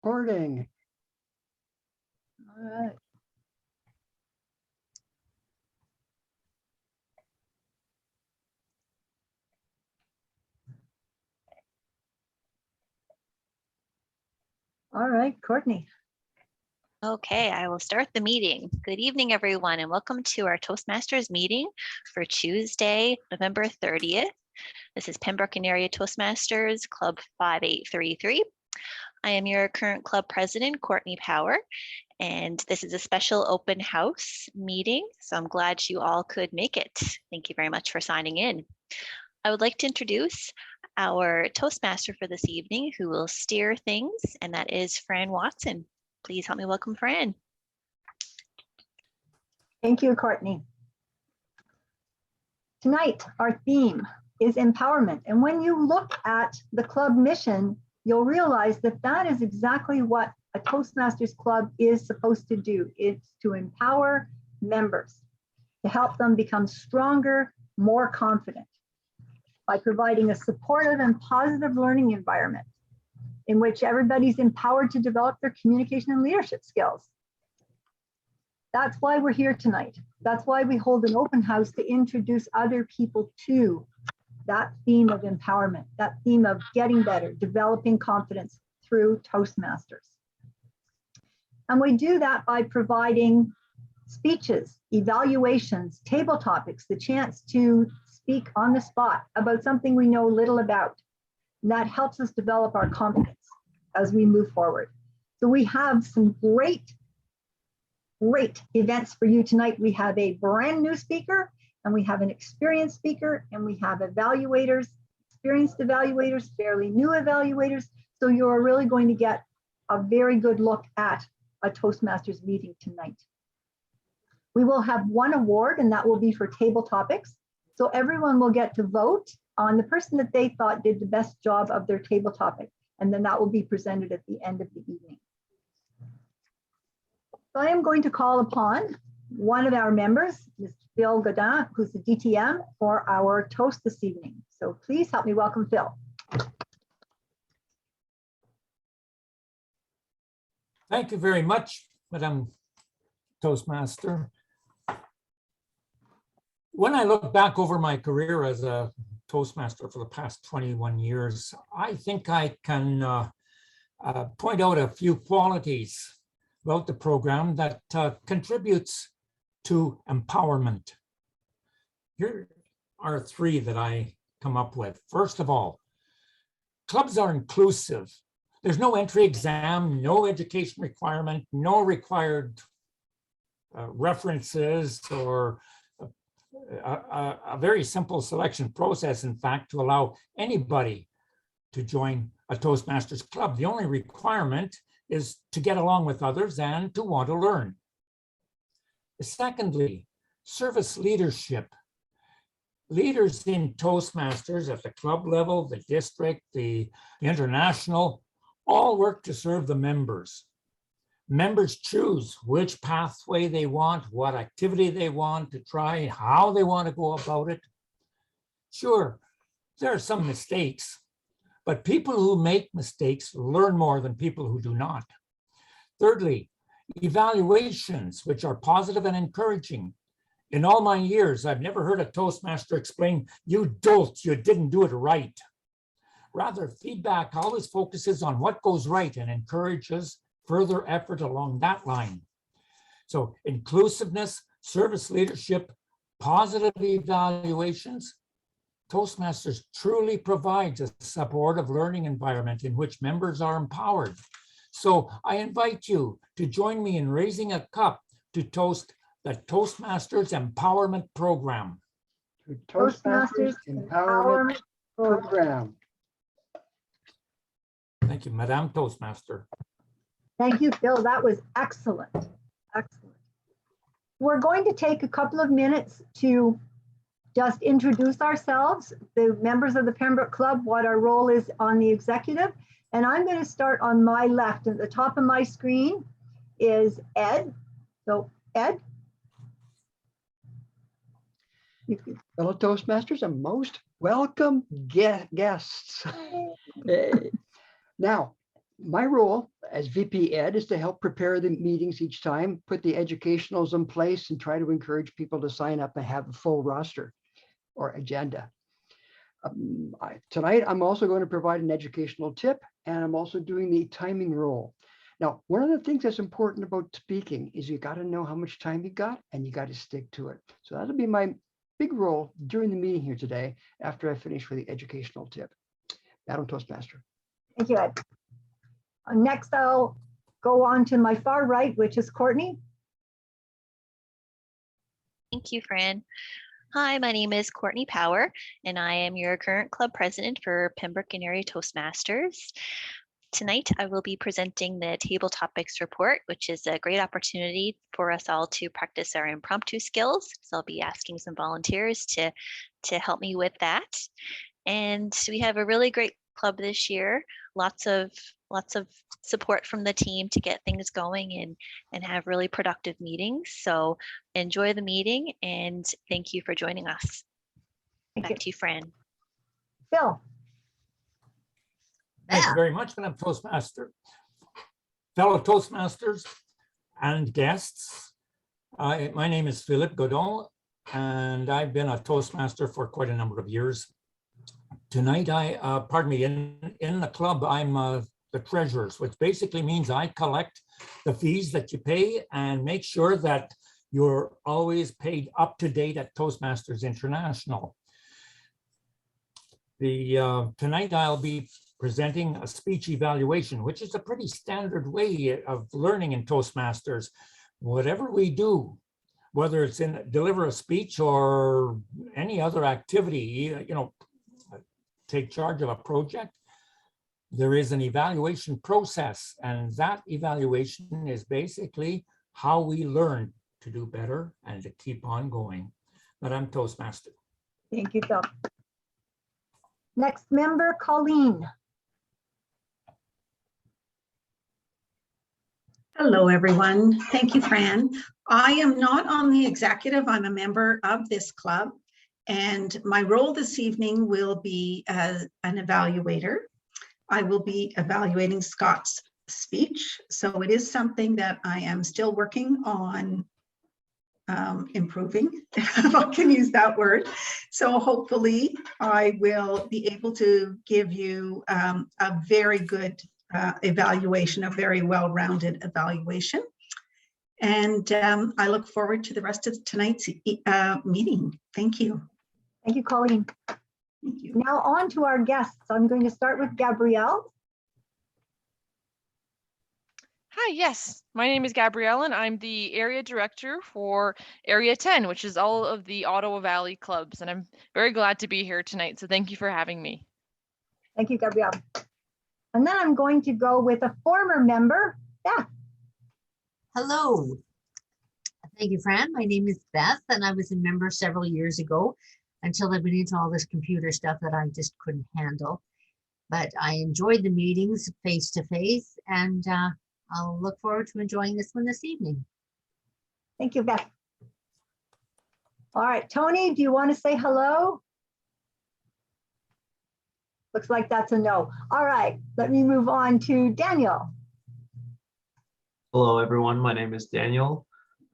recording. All right. All right, Courtney. Okay, I will start the meeting. Good evening, everyone, and welcome to our Toastmasters meeting for Tuesday, November 30th. This is Pembroke and Area Toastmasters Club 5833. I am your current club president, Courtney Power, and this is a special open house meeting, so I'm glad you all could make it. Thank you very much for signing in. I would like to introduce our Toastmaster for this evening who will steer things, and that is Fran Watson. Please help me welcome Fran. Thank you, Courtney. Tonight, our theme is empowerment. And when you look at the club mission, you'll realize that that is exactly what a Toastmasters club is supposed to do. It's to empower members, to help them become stronger, more confident by providing a supportive and positive learning environment in which everybody's empowered to develop their communication and leadership skills. That's why we're here tonight. That's why we hold an open house to introduce other people to that theme of empowerment, that theme of getting better, developing confidence through Toastmasters. And we do that by providing speeches, evaluations, table topics, the chance to speak on the spot about something we know little about. And that helps us develop our confidence as we move forward. So we have some great events for you tonight. We have a brand new speaker, and we have an experienced speaker, and we have evaluators, experienced evaluators, fairly new evaluators. So you're really going to get a very good look at a Toastmasters meeting tonight. We will have one award, and that will be for table topics. So everyone will get to vote on the person that they thought did the best job of their table topic. And then that will be presented at the end of the evening. So I am going to call upon one of our members, Mr. Phil Godin, who's the DTM for our toast this evening. So please help me welcome Phil. Thank you very much, Madam Toastmaster. When I look back over my career as a Toastmaster for the past 21 years, I think I can point out a few qualities about the program that contributes to empowerment. Here are three that I come up with. First of all, clubs are inclusive. There's no entry exam, no education requirement, no required references or a very simple selection process, in fact, to allow anybody to join a Toastmasters club. The only requirement is to get along with others and to want to learn. Secondly, service leadership. Leaders in Toastmasters at the club level, the district, the international, all work to serve the members. Members choose which pathway they want, what activity they want to try, how they want to go about it. Sure, there are some mistakes, but people who make mistakes learn more than people who do not. Thirdly, evaluations, which are positive and encouraging. In all my years, I've never heard a Toastmaster explain, "You dolt, you didn't do it right." Rather, feedback always focuses on what goes right and encourages further effort along that line. So inclusiveness, service leadership, positive evaluations. Toastmasters truly provides a supportive learning environment in which members are empowered. So I invite you to join me in raising a cup to toast the Toastmasters Empowerment Program. To Toastmasters Empowerment Program. Thank you, Madam Toastmaster. Thank you, Phil. That was excellent. Excellent. We're going to take a couple of minutes to just introduce ourselves, the members of the Pembroke Club, what our role is on the executive. And I'm going to start on my left. At the top of my screen is Ed. So Ed. Fellow Toastmasters and most welcome guests. Now, My role as VP Ed is to help prepare the meetings each time, put the educationals in place, and try to encourage people to sign up and have a full roster or agenda. Tonight, I'm also going to provide an educational tip, and I'm also doing the timing role. Now, one of the things that's important about speaking is you got to know how much time you got, and you got to stick to it. So that'll be my big role during the meeting here today after I finish with the educational tip. Madam Toastmaster. Thank you, Ed. Next, I'll go on to my far right, which is Courtney. Thank you, Fran. Hi, my name is Courtney Power, and I am your current club president for Pembroke and Area Toastmasters. Tonight, I will be presenting the table topics report, which is a great opportunity for us all to practice our impromptu skills. So I'll be asking some volunteers to help me with that. And we have a really great club this year. Lots of support from the team to get things going and have really productive meetings. So enjoy the meeting and thank you for joining us. Back to you, Fran. Phil. Thank you very much, Madam Toastmaster. Fellow Toastmasters and guests, my name is Philippe Godon, and I've been a Toastmaster for quite a number of years. Tonight, in the club, I'm the treasurer, which basically means I collect the fees that you pay and make sure that you're always paid up to date at Toastmasters International. Tonight, I'll be presenting a speech evaluation, which is a pretty standard way of learning in Toastmasters. Whatever we do, whether it's deliver a speech or any other activity, take charge of a project, there is an evaluation process, and that evaluation is basically how we learn to do better and to keep on going. But I'm Toastmaster. Thank you, Phil. Next member, Colleen. Hello, everyone. Thank you, Fran. I am not on the executive. I'm a member of this club, and my role this evening will be as an evaluator. I will be evaluating Scott's speech, so it is something that I am still working on improving, if I can use that word. So hopefully I will be able to give you a very good evaluation, a very well-rounded evaluation. And I look forward to the rest of tonight's meeting. Thank you. Thank you, Colleen. Thank you. Now on to our guests. I'm going to start with Gabrielle. Hi, yes, my name is Gabrielle and I'm the area director for Area 10, which is all of the Ottawa Valley clubs. And I'm very glad to be here tonight. So thank you for having me. Thank you, Gabrielle. And then I'm going to go with a former member, Beth. Hello. Thank you, Fran. My name is Beth, and I was a member several years ago until I went into all this computer stuff that I just couldn't handle. But I enjoyed the meetings face to face, and I'll look forward to enjoying this one this evening. Thank you, Beth. All right, Tony, do you want to say hello? Looks like that's a no. All right, let me move on to Daniel. Hello, everyone. My name is Daniel.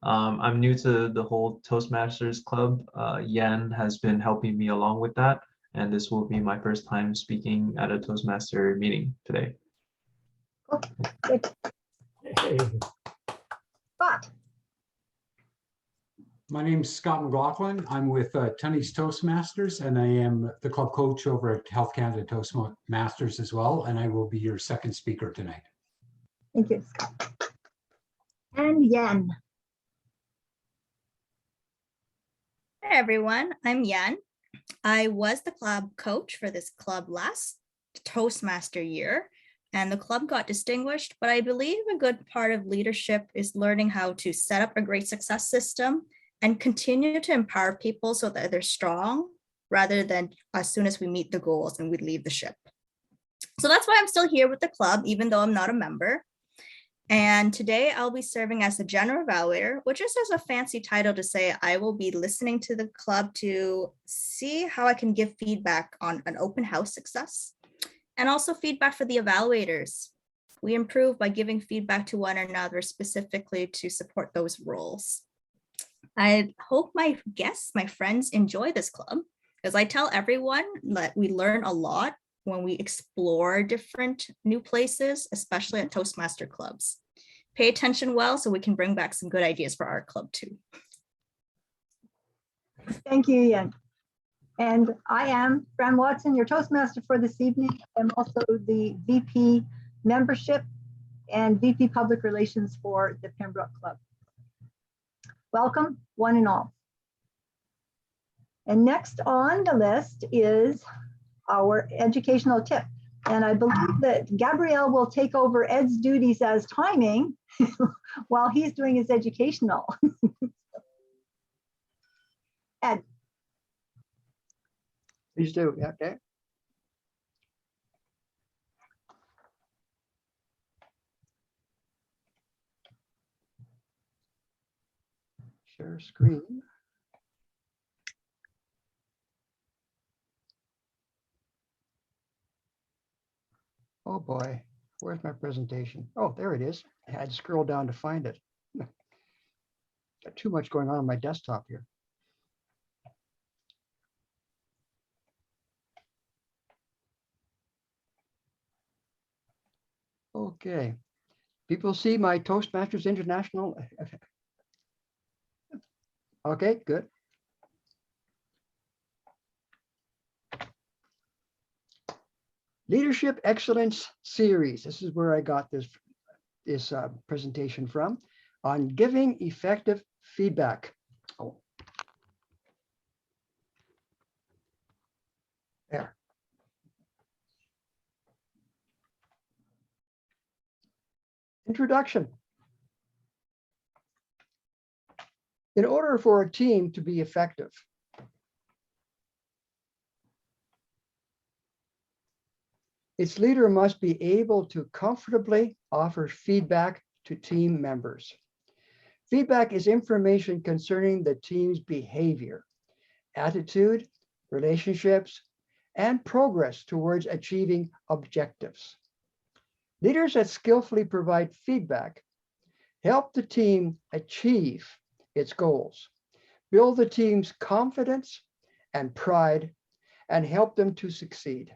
I'm new to the whole Toastmasters club. Yen has been helping me along with that, and this will be my first time speaking at a Toastmaster meeting today. Cool. Good. Hey. Scott. My name is Scott McLaughlin. I'm with Tunney's Toastmasters, and I am the club coach over at Health Canada Toastmasters as well, and I will be your second speaker tonight. Thank you, Scott. And Yen. Hi everyone, I'm Yan. I was the club coach for this club last Toastmaster year, and the club got distinguished, but I believe a good part of leadership is learning how to set up a great success system and continue to empower people so that they're strong rather than as soon as we meet the goals and we leave the ship. So that's why I'm still here with the club, even though I'm not a member. And today I'll be serving as the General Evaluator, which is just a fancy title to say I will be listening to the club to see how I can give feedback on an open house success and also feedback for the evaluators. We improve by giving feedback to one another specifically to support those roles. I hope my guests, my friends enjoy this club, because I tell everyone that we learn a lot when we explore different new places, especially at Toastmaster clubs. Pay attention well so we can bring back some good ideas for our club too. Thank you, Ian. And I am Fran Watson, your Toastmaster for this evening. I'm also the VP membership and VP public relations for the Pembroke Club. Welcome, one and all. And next on the list is our educational tip. And I believe that Gabrielle will take over Ed's duties as timing while he's doing his educational. Ed. Please do. Yeah, okay. Share screen. Oh boy, where's my presentation? Oh, there it is. I had to scroll down to find it. Got too much going on my desktop here. Okay, people see my Toastmasters International. Okay, good. Leadership Excellence Series. This is where I got this presentation from, on giving effective feedback. Oh. There. Introduction. In order for a team to be effective, its leader must be able to comfortably offer feedback to team members. Feedback is information concerning the team's behavior, attitude, relationships, and progress towards achieving objectives. Leaders that skillfully provide feedback help the team achieve its goals, build the team's confidence and pride, and help them to succeed.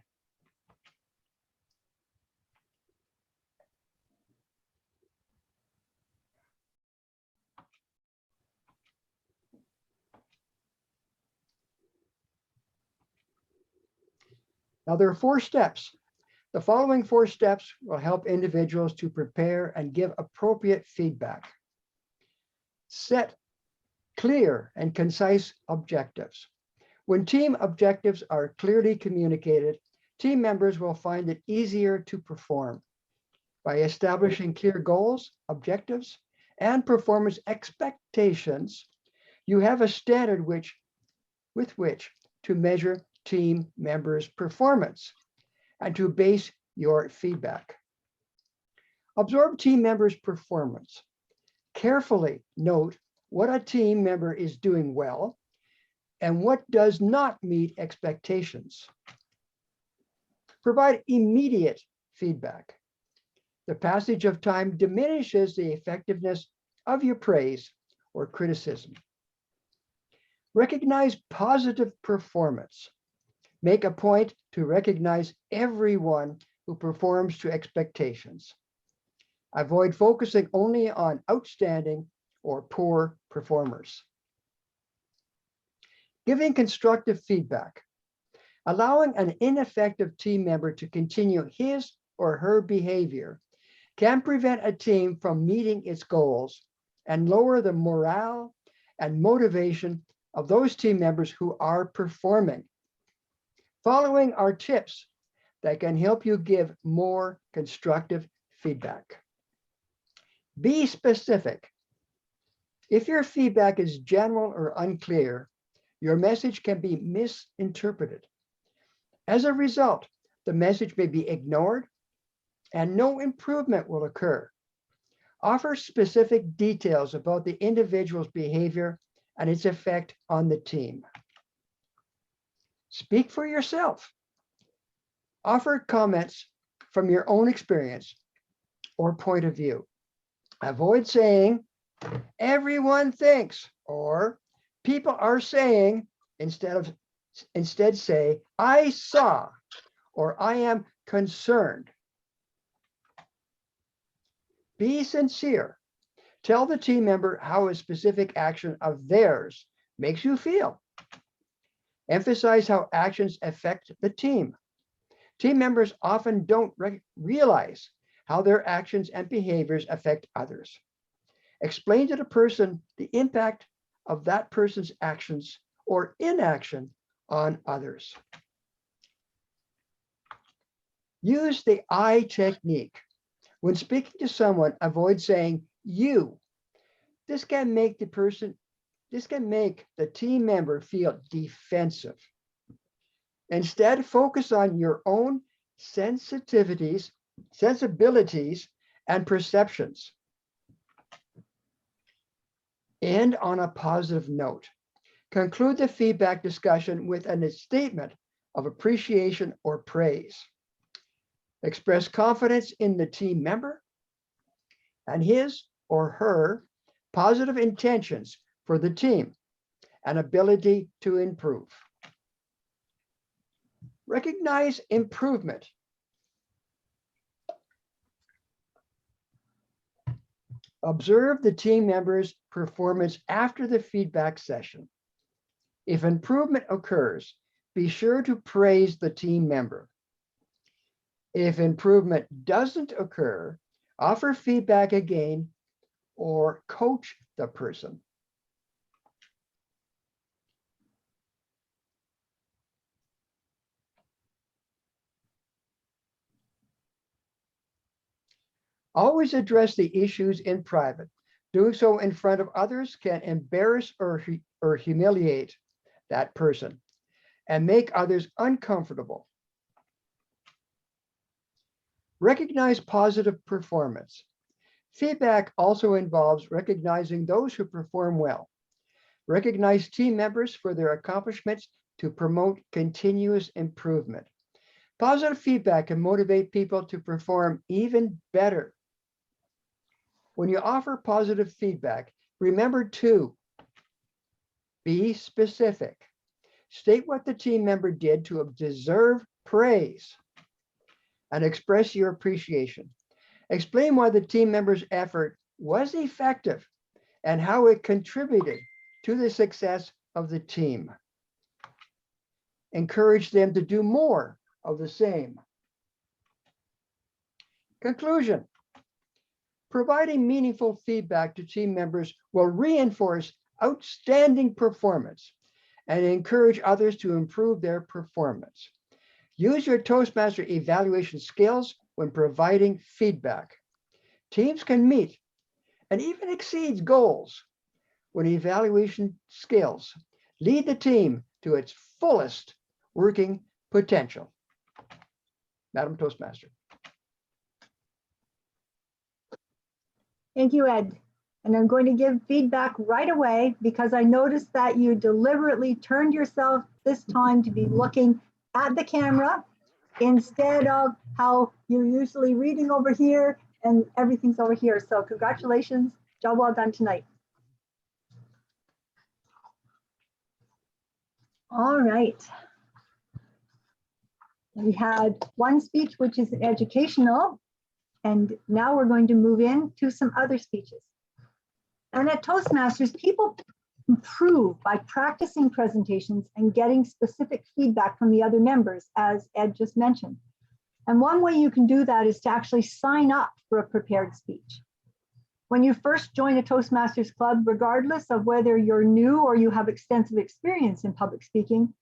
Now, there are 4 steps. The following 4 steps will help individuals to prepare and give appropriate feedback. Set clear and concise objectives. When team objectives are clearly communicated, team members will find it easier to perform. By establishing clear goals, objectives, and performance expectations, you have a standard with which to measure team members' performance and to base your feedback. Absorb team members' performance. Carefully note what a team member is doing well and what does not meet expectations. Provide immediate feedback. The passage of time diminishes the effectiveness of your praise or criticism. Recognize positive performance. Make a point to recognize everyone who performs to expectations. Avoid focusing only on outstanding or poor performers. Giving constructive feedback. Allowing an ineffective team member to continue his or her behavior can prevent a team from meeting its goals and lower the morale and motivation of those team members who are performing. Following are tips that can help you give more constructive feedback. Be specific. If your feedback is general or unclear, your message can be misinterpreted. As a result, the message may be ignored and no improvement will occur. Offer specific details about the individual's behavior and its effect on the team. Speak for yourself. Offer comments from your own experience or point of view. Avoid saying, everyone thinks, or people are saying, instead say, I saw, or I am concerned. Be sincere. Tell the team member how a specific action of theirs makes you feel. Emphasize how actions affect the team. Team members often don't realize how their actions and behaviors affect others. Explain to the person the impact of that person's actions or inaction on others. Use the I technique. When speaking to someone, avoid saying you. This can make the team member feel defensive. Instead, focus on your own sensibilities, and perceptions. End on a positive note. Conclude the feedback discussion with a statement of appreciation or praise. Express confidence in the team member and his or her positive intentions for the team and ability to improve. Recognize improvement. Observe the team member's performance after the feedback session. If improvement occurs, be sure to praise the team member. If improvement doesn't occur, offer feedback again or coach the person. Always address the issues in private. Doing so in front of others can embarrass or humiliate that person and make others uncomfortable. Recognize positive performance. Feedback also involves recognizing those who perform well. Recognize team members for their accomplishments to promote continuous improvement. Positive feedback can motivate people to perform even better. When you offer positive feedback, remember to be specific. State what the team member did to deserve praise and express your appreciation. Explain why the team member's effort was effective and how it contributed to the success of the team. Encourage them to do more of the same. Conclusion. Providing meaningful feedback to team members will reinforce outstanding performance and encourage others to improve their performance. Use your Toastmaster evaluation skills when providing feedback. Teams can meet and even exceed goals when evaluation skills lead the team to its fullest working potential. Madam Toastmaster. Thank you, Ed. And I'm going to give feedback right away because I noticed that you deliberately turned yourself this time to be looking at the camera instead of how you're usually reading over here and everything's over here. So congratulations, job well done tonight. All right. We had one speech, which is educational, and now we're going to move into some other speeches. And at Toastmasters, people improve by practicing presentations and getting specific feedback from the other members, as Ed just mentioned. And one way you can do that is to actually sign up for a prepared speech. When you first join a Toastmasters club, regardless of whether you're new or you have extensive experience in public speaking,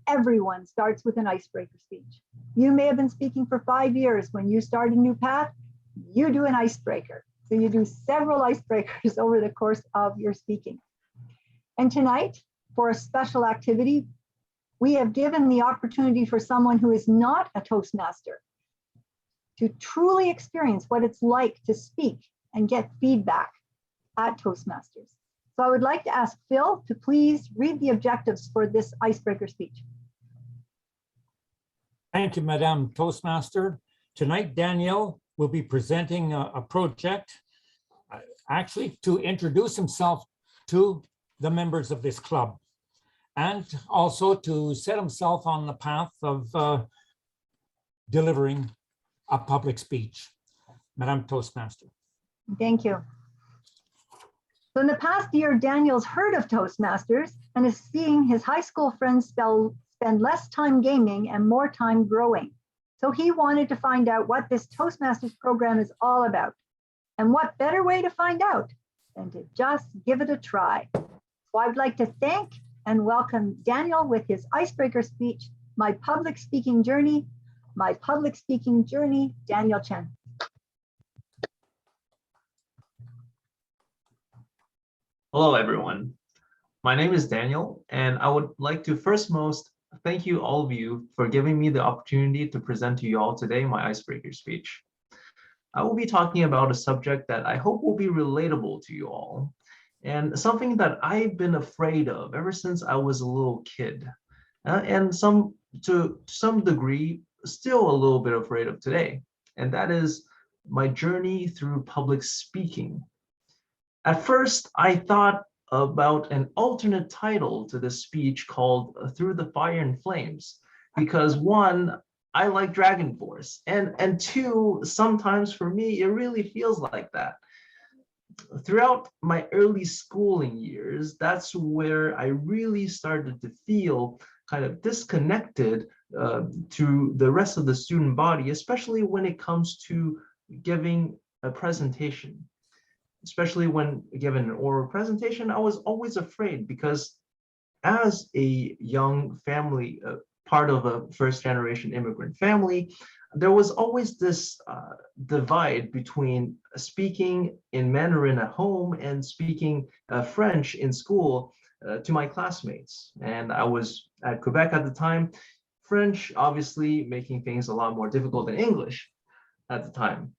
everyone starts with an icebreaker speech. You may have been speaking for 5 years. When you start a new path, you do an icebreaker. So you do several icebreakers over the course of your speaking. And tonight, for a special activity, we have given the opportunity for someone who is not a Toastmaster to truly experience what it's like to speak and get feedback at Toastmasters. So I would like to ask Phil to please read the objectives for this icebreaker speech. Thank you, Madame Toastmaster. Tonight, Danielle will be presenting a project, actually to introduce himself to the members of this club, and also to set himself on the path of delivering a public speech. Madam Toastmaster. Thank you. So in the past year, Daniel's heard of Toastmasters and is seeing his high school friends spend less time gaming and more time growing. So he wanted to find out what this Toastmasters program is all about. And what better way to find out than to just give it a try. So I'd like to thank and welcome Daniel with his icebreaker speech, My Public Speaking Journey, Daniel Chen. Hello, everyone. My name is Daniel, and I would like to most thank you, all of you, for giving me the opportunity to present to you all today my icebreaker speech. I will be talking about a subject that I hope will be relatable to you all, and something that I've been afraid of ever since I was a little kid, and to some degree, still a little bit afraid of today, and that is my journey through public speaking. At first, I thought about an alternate title to this speech called Through the Fire and Flames, because one, I like Dragon Force, and two, sometimes for me, it really feels like that. Throughout my early schooling years, that's where I really started to feel kind of disconnected to the rest of the student body, especially when it comes to giving a presentation. Especially when given an oral presentation, I was always afraid because as a young family, part of a first-generation immigrant family, there was always this divide between speaking in Mandarin at home and speaking French in school to my classmates. And I was at Quebec at the time, French obviously making things a lot more difficult than English at the time.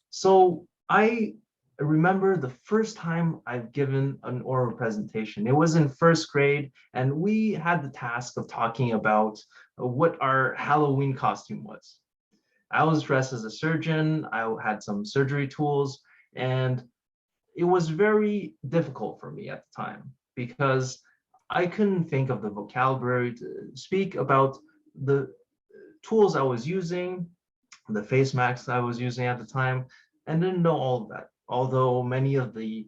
So I remember the first time I've given an oral presentation. It was in first grade, and we had the task of talking about what our Halloween costume was. I was dressed as a surgeon. I had some surgery tools, and it was very difficult for me at the time because I couldn't think of the vocabulary to speak about the tools I was using, the face masks I was using at the time, and didn't know all of that. Although many of the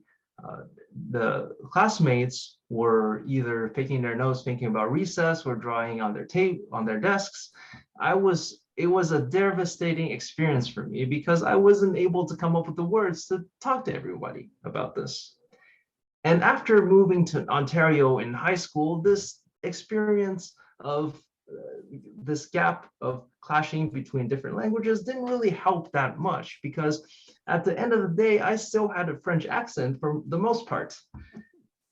classmates were either picking their nose, thinking about recess, or drawing on their on their desks, it was a devastating experience for me because I wasn't able to come up with the words to talk to everybody about this. And after moving to Ontario in high school, this experience of this gap of clashing between different languages didn't really help that much because at the end of the day, I still had a French accent for the most part.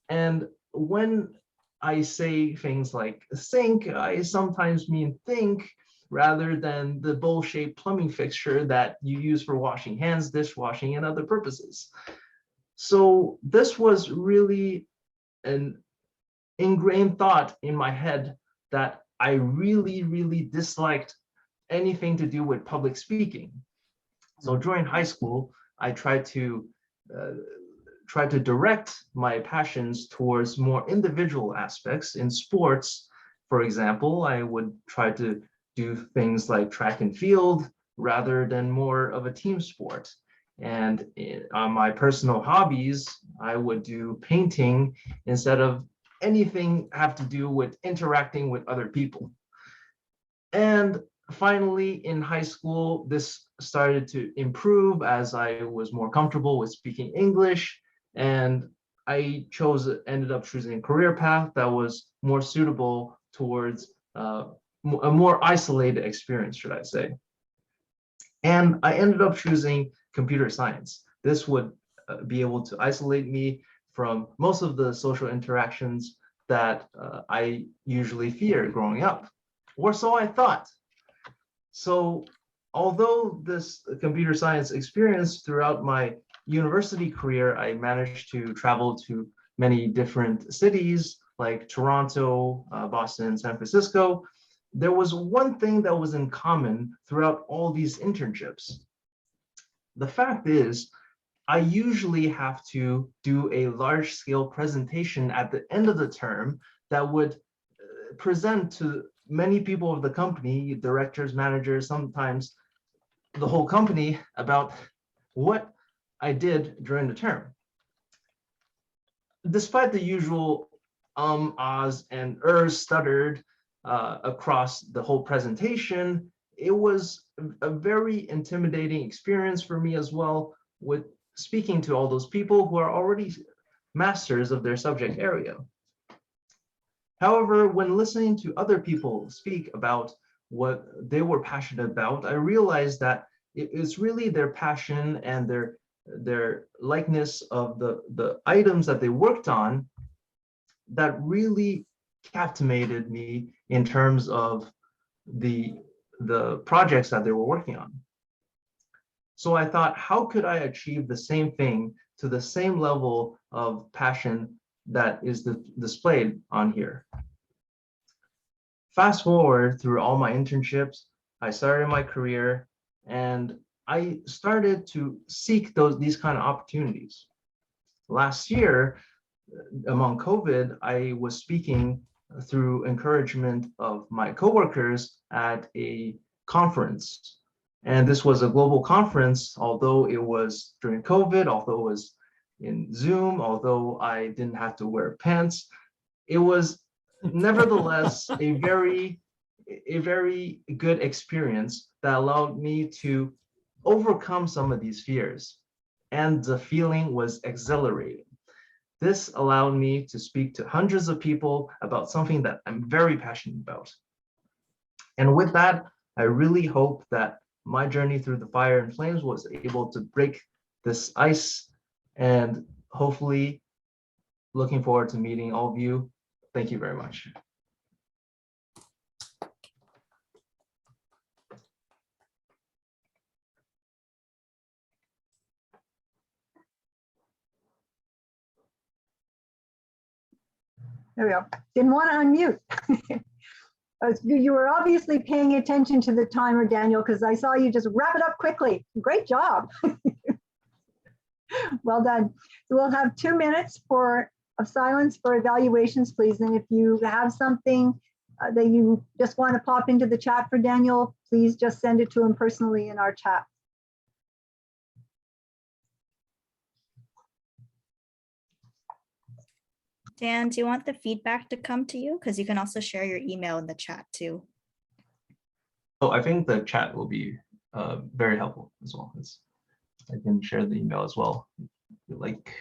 And when I say things like sink, I sometimes mean think rather than the bowl-shaped plumbing fixture that you use for washing hands, dishwashing, and other purposes. So this was really an ingrained thought in my head that I really, really disliked anything to do with public speaking. So during high school, I tried to direct my passions towards more individual aspects. In sports, for example, I would try to do things like track and field rather than more of a team sport. And on my personal hobbies, I would do painting instead of anything have to do with interacting with other people. And finally, in high school, this started to improve as I was more comfortable with speaking English, and I ended up choosing a career path that was more suitable towards a more isolated experience, should I say. And I ended up choosing computer science. This would be able to isolate me from most of the social interactions that I usually feared growing up, or so I thought. So although this computer science experience throughout my university career, I managed to travel to many different cities like Toronto, Boston, San Francisco, there was one thing that was in common throughout all these internships. The fact is, I usually have to do a large scale presentation at the end of the term that would present to many people of the company, directors, managers, sometimes the whole company, about what I did during the term. Despite the usual ahs, and ers stuttered across the whole presentation, it was a very intimidating experience for me as well, with speaking to all those people who are already masters of their subject area. However, when listening to other people speak about what they were passionate about, I realized that it's really their passion and their likeness of the items that they worked on that really captivated me in terms of the projects that they were working on. So I thought, how could I achieve the same thing to the same level of passion that is displayed on here? Fast forward through all my internships, I started my career, and I started to seek these kind of opportunities. Last year, among COVID, I was speaking through encouragement of my coworkers at a conference. And this was a global conference, although it was during COVID, although it was in Zoom, although I didn't have to wear pants. It was nevertheless a very good experience that allowed me to overcome some of these fears. And the feeling was exhilarating. This allowed me to speak to hundreds of people about something that I'm very passionate about. And with that, I really hope that my journey through the fire and flames was able to break this ice, and hopefully looking forward to meeting all of you. Thank you very much. There we go. Didn't want to unmute. You were obviously paying attention to the timer, Daniel, because I saw you just wrap it up quickly. Great job. Well done. We'll have 2 minutes of silence for evaluations, please. And if you have something that you just want to pop into the chat for Daniel, please just send it to him personally in our chat. Dan, do you want the feedback to come to you? Because you can also share your email in the chat too. Oh, I think the chat will be very helpful as well. I can share the email as well, if you like.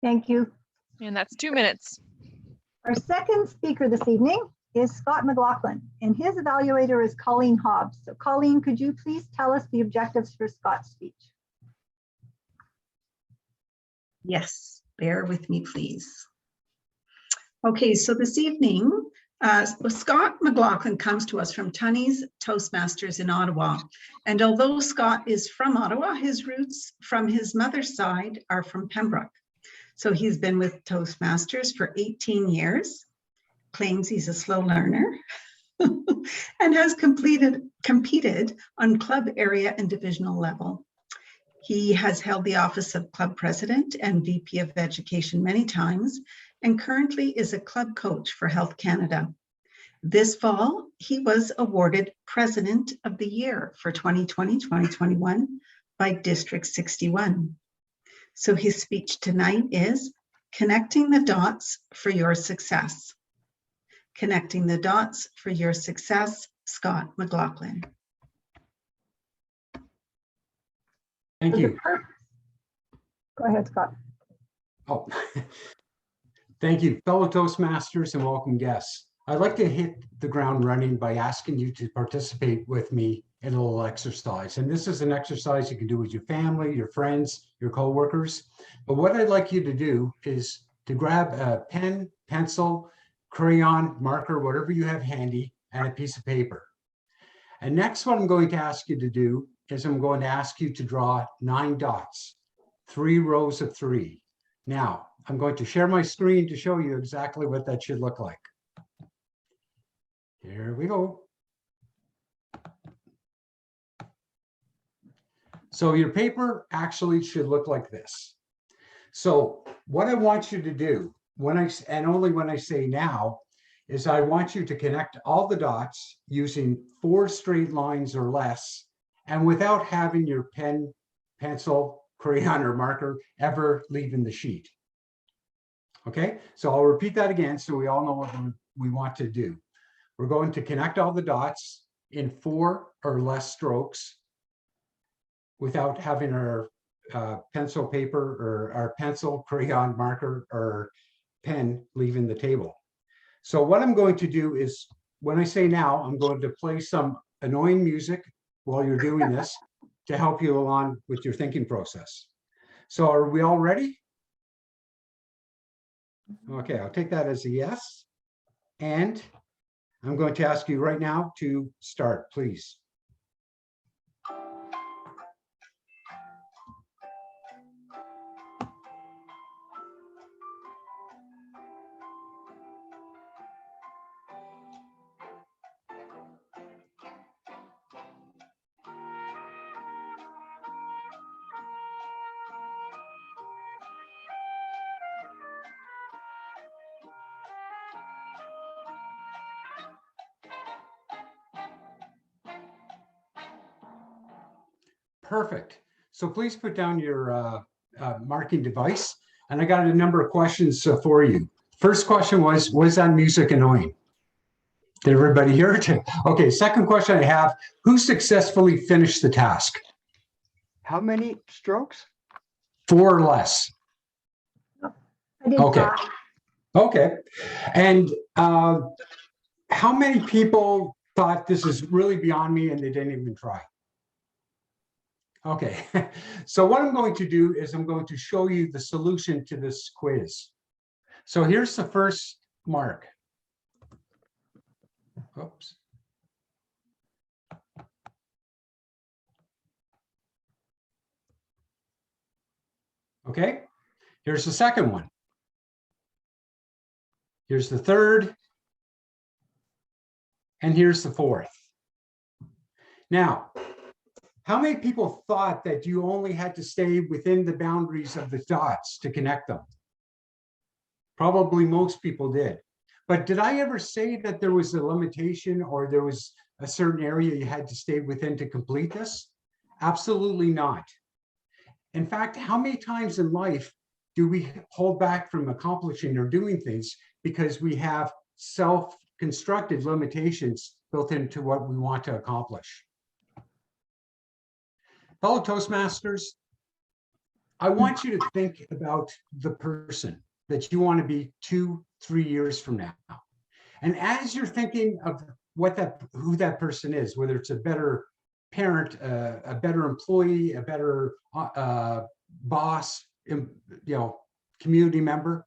Thank you. And that's 2 minutes. Our second speaker this evening is Scott McLaughlin, and his evaluator is Colleen Hobbs. So Colleen, could you please tell us the objectives for Scott's speech? Yes, bear with me, please. Okay, so this evening, Scott McLaughlin comes to us from Tunney's Toastmasters in Ottawa. And although Scott is from Ottawa, his roots from his mother's side are from Pembroke. So he's been with Toastmasters for 18 years, claims he's a slow learner, and has competed on club area and divisional level. He has held the office of club president and VP of education many times, and currently is a club coach for Health Canada. This fall, he was awarded President of the Year for 2020-2021 by District 61. So his speech tonight is Connecting the Dots for Your Success. Connecting the Dots for Your Success, Scott McLaughlin. Thank you. Go ahead, Scott. Oh, thank you, fellow Toastmasters and welcome guests. I'd like to hit the ground running by asking you to participate with me in a little exercise. And this is an exercise you can do with your family, your friends, your coworkers. But what I'd like you to do is to grab a pen, pencil, crayon, marker, whatever you have handy, and a piece of paper. And next, what I'm going to ask you to do is I'm going to ask you to draw 9 dots, 3 rows of 3. Now, I'm going to share my screen to show you exactly what that should look like. Here we go. So your paper actually should look like this. So what I want you to do, and only when I say now, is I want you to connect all the dots using 4 straight lines or less, and without having your pen, pencil, crayon, or marker ever leaving the sheet. Okay, so I'll repeat that again so we all know what we want to do. We're going to connect all the dots in 4 or less strokes without having our pencil, paper, or our pencil, crayon, marker, or pen leaving the table. So what I'm going to do is, when I say now, I'm going to play some annoying music while you're doing this to help you along with your thinking process. So are we all ready? Okay, I'll take that as a yes. And I'm going to ask you right now to start, please. Perfect. So please put down your marking device. And I got a number of questions for you. First question was that music annoying? Did everybody hear it? Okay, second question I have, who successfully finished the task? How many strokes? 4 or less. I did Okay. 5. Okay. And how many people thought this is really beyond me and they didn't even try? Okay, so what I'm going to do is I'm going to show you the solution to this quiz. So here's the first mark. Oops. Okay, here's the second one. Here's the third. And here's the fourth. Now, how many people thought that you only had to stay within the boundaries of the dots to connect them? Probably most people did. But did I ever say that there was a limitation or there was a certain area you had to stay within to complete this? Absolutely not. In fact, how many times in life do we hold back from accomplishing or doing things because we have self-constructed limitations built into what we want to accomplish? Fellow Toastmasters, I want you to think about the person that you want to be 2-3 years from now. And as you're thinking of who that person is, whether it's a better parent, a better employee, a better boss, community member,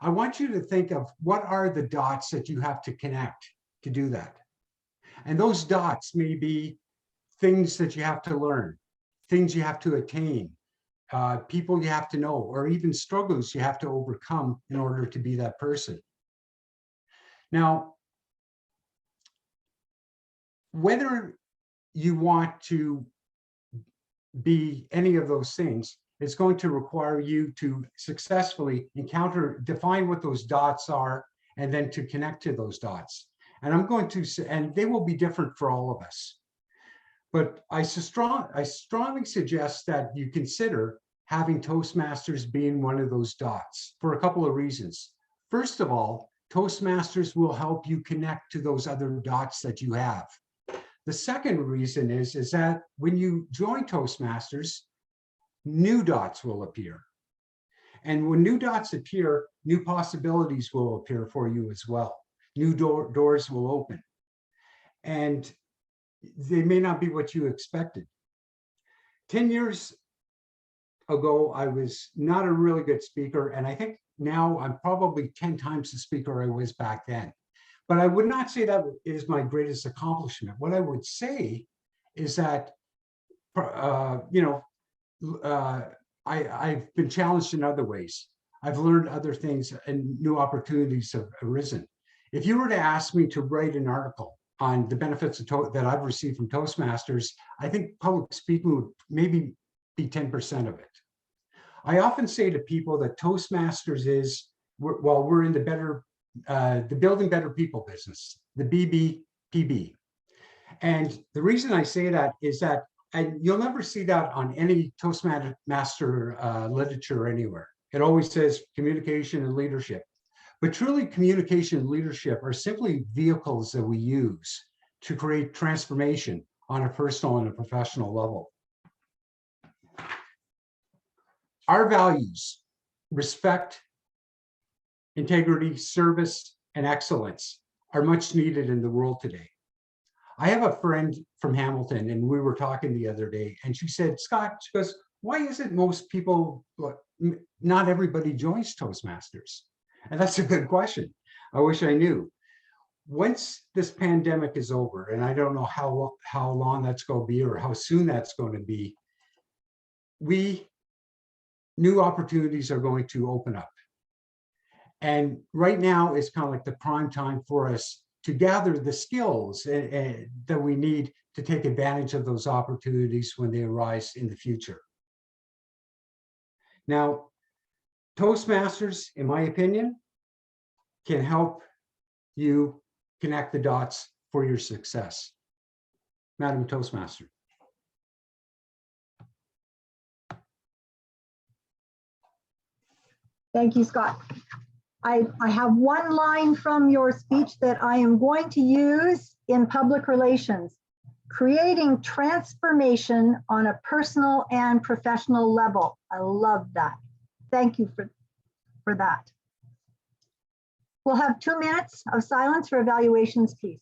I want you to think of what are the dots that you have to connect to do that. And those dots may be things that you have to learn, things you have to attain, people you have to know, or even struggles you have to overcome in order to be that person. Now, whether you want to be any of those things, it's going to require you to successfully define what those dots are, and then to connect to those dots. And I'm going to say, and they will be different for all of us. But I strongly suggest that you consider having Toastmasters being one of those dots for a couple of reasons. First of all, Toastmasters will help you connect to those other dots that you have. The second reason is that when you join Toastmasters, new dots will appear. And when new dots appear, new possibilities will appear for you as well. New doors will open. And they may not be what you expected. 10 years ago, I was not a really good speaker. And I think now I'm probably 10 times the speaker I was back then. But I would not say that is my greatest accomplishment. What I would say is that, I've been challenged in other ways. I've learned other things and new opportunities have arisen. If you were to ask me to write an article on the benefits that I've received from Toastmasters, I think public speaking would maybe be 10% of it. I often say to people that Toastmasters is, we're in the building better people business, the BBPB. And the reason I say that is that, and you'll never see that on any Toastmaster literature anywhere. It always says communication and leadership. But truly, communication and leadership are simply vehicles that we use to create transformation on a personal and a professional level. Our values, respect, integrity, service, and excellence are much needed in the world today. I have a friend from Hamilton, and we were talking the other day, and she said, Scott, she goes, why isn't most people, not everybody joins Toastmasters? And that's a good question. I wish I knew. Once this pandemic is over, and I don't know how long that's going to be or how soon that's going to be, new opportunities are going to open up. And right now is kind of like the prime time for us to gather the skills that we need to take advantage of those opportunities when they arise in the future. Now, Toastmasters, in my opinion, can help you connect the dots for your success. Madam Toastmaster. Thank you, Scott. I have one line from your speech that I am going to use in public relations: creating transformation on a personal and professional level. I love that. Thank you for that. We'll have 2 minutes of silence for evaluations, please.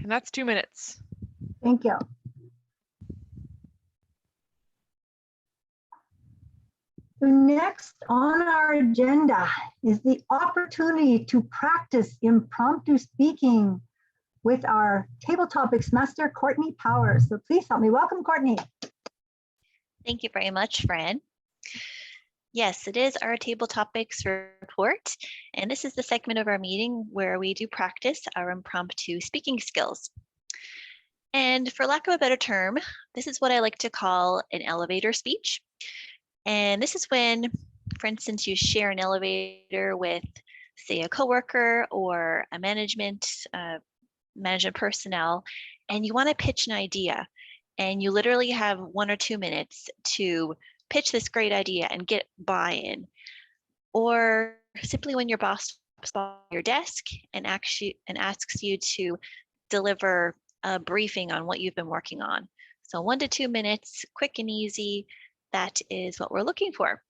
and that's 2 minutes. Thank you. So next on our agenda is the opportunity to practice impromptu speaking with our table topics master, Courtney Powers. So please help me welcome Courtney. Thank you very much, Fran. Yes, it is our table topics report, and this is the segment of our meeting where we do practice our impromptu speaking skills. And for lack of a better term, this is what I like to call an elevator speech. And this is when, for instance, you share an elevator with, say, a coworker or a management personnel, and you want to pitch an idea, and you literally have 1 or 2 minutes to pitch this great idea and get buy-in. Or simply when your boss stops by your desk and asks you to deliver a briefing on what you've been working on. So 1 to 2 minutes, quick and easy. That is what we're looking for.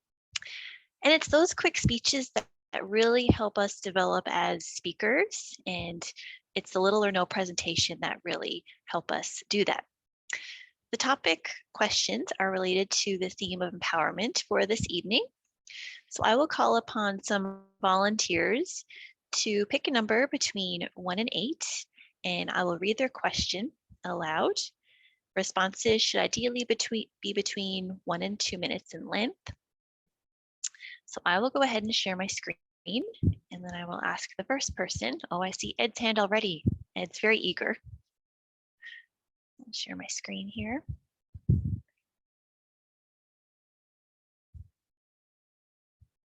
And it's those quick speeches that really help us develop as speakers. And it's the little or no presentation that really help us do that. The topic questions are related to the theme of empowerment for this evening. So I will call upon some volunteers to pick a number between 1 and 8, and I will read their question aloud. Responses should ideally be between 1 and 2 minutes in length. So I will go ahead and share my screen, and then I will ask the first person. Oh, I see Ed's hand already. Ed's very eager. I'll share my screen here.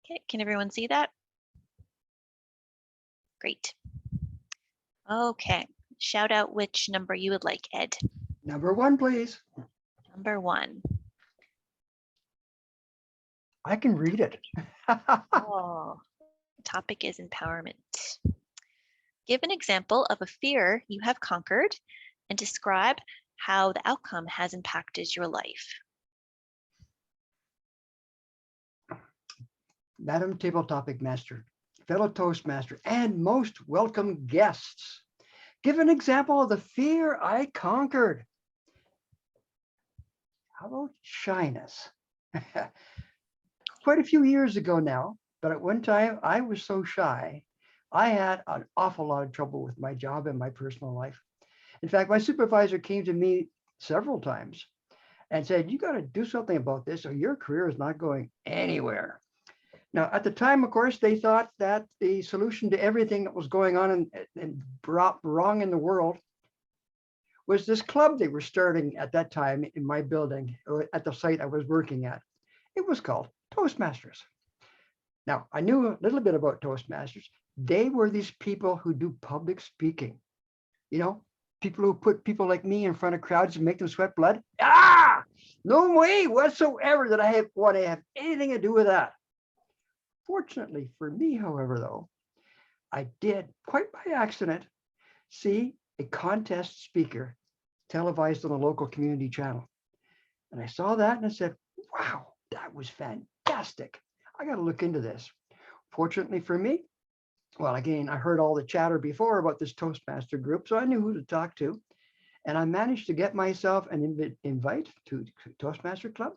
Okay, can everyone see that? Great. Okay, shout out which number you would like, Ed. Number 1, please. Number 1. I can read it. Oh, the topic is empowerment. Give an example of a fear you have conquered and describe how the outcome has impacted your life. Madam Table Topic Master, fellow Toastmaster, and most welcome guests. Give an example of the fear I conquered. How about shyness? Quite a few years ago now, but at one time I was so shy, I had an awful lot of trouble with my job and my personal life. In fact, my supervisor came to me several times and said, you got to do something about this or your career is not going anywhere. Now, at the time, of course, they thought that the solution to everything that was going on and wrong in the world was this club they were starting at that time in my building, or at the site I was working at. It was called Toastmasters. Now, I knew a little bit about Toastmasters. They were these people who do public speaking. You know, people who put people like me in front of crowds and make them sweat blood. No way whatsoever that I want to have anything to do with that. Fortunately for me, however, though, I did, quite by accident, see a contest speaker televised on a local community channel. And I saw that and I said, wow, that was fantastic. I got to look into this. Fortunately for me, well, again, I heard all the chatter before about this Toastmaster group, so I knew who to talk to. And I managed to get myself an invite to Toastmaster Club.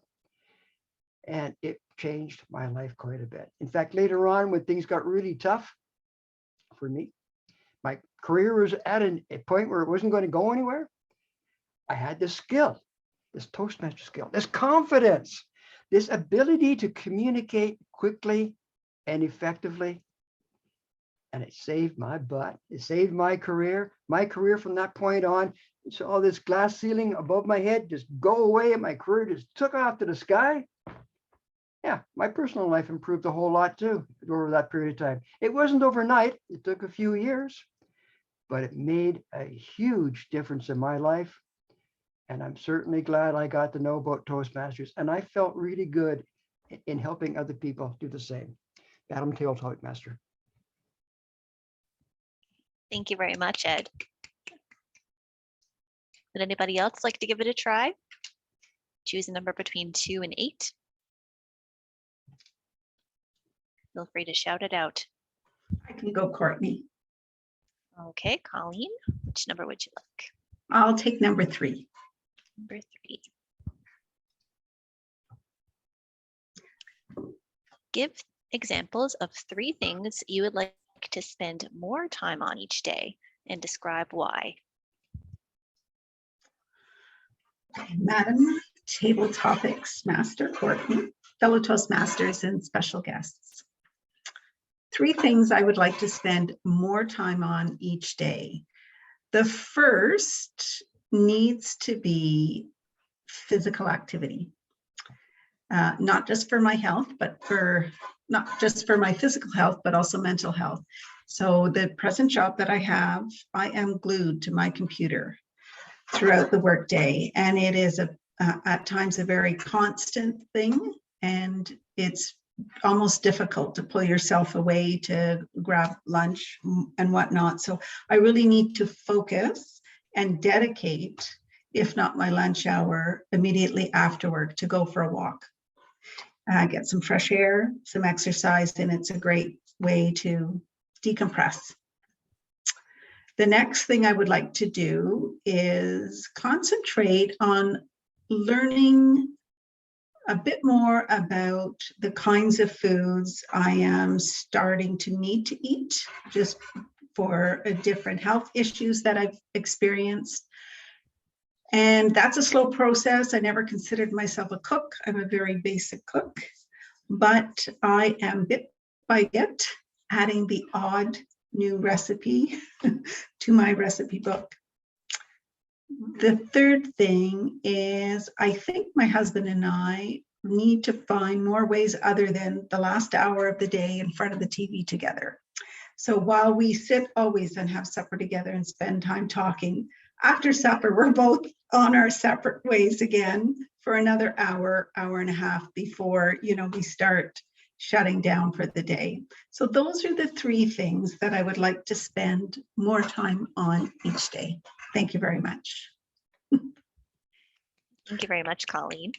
And it changed my life quite a bit. In fact, later on, when things got really tough for me, my career was at a point where it wasn't going to go anywhere. I had this skill, this Toastmaster skill, this confidence, this ability to communicate quickly and effectively. And it saved my butt. It saved my career. My career from that point on, saw this glass ceiling above my head just go away, and my career just took off to the sky. Yeah, my personal life improved a whole lot too over that period of time. It wasn't overnight. It took a few years, but it made a huge difference in my life. And I'm certainly glad I got to know about Toastmasters. And I felt really good in helping other people do the same. Madam Table Topic Master. Thank you very much, Ed. Would anybody else like to give it a try? Choose a number between 2 and 8. Feel free to shout it out. I can go, Courtney. Okay, Colleen, which number would you like? I'll take number 3. Number 3. Give examples of 3 things you would like to spend more time on each day and describe why. Madam Table Topics Master Courtney, fellow Toastmasters and special guests. 3 things I would like to spend more time on each day. The first needs to be physical activity. Not just for my health, but not just for my physical health, but also mental health. So the present job that I have, I am glued to my computer throughout the workday, and it is at times a very constant thing, and it's almost difficult to pull yourself away to grab lunch and whatnot. So I really need to focus and dedicate, if not my lunch hour, immediately after work to go for a walk. Get some fresh air, some exercise, and it's a great way to decompress. The next thing I would like to do is concentrate on learning a bit more about the kinds of foods I am starting to need to eat, just for different health issues that I've experienced. And that's a slow process. I never considered myself a cook. I'm a very basic cook, but I am bit by bit adding the odd new recipe to my recipe book. The third thing is, I think my husband and I need to find more ways other than the last hour of the day in front of the TV together. So while we sit always and have supper together and spend time talking, after supper, we're both on our separate ways again for another hour, hour and a half before, we start shutting down for the day. So those are the 3 things that I would like to spend more time on each day. Thank you very much. Thank you very much, Colleen.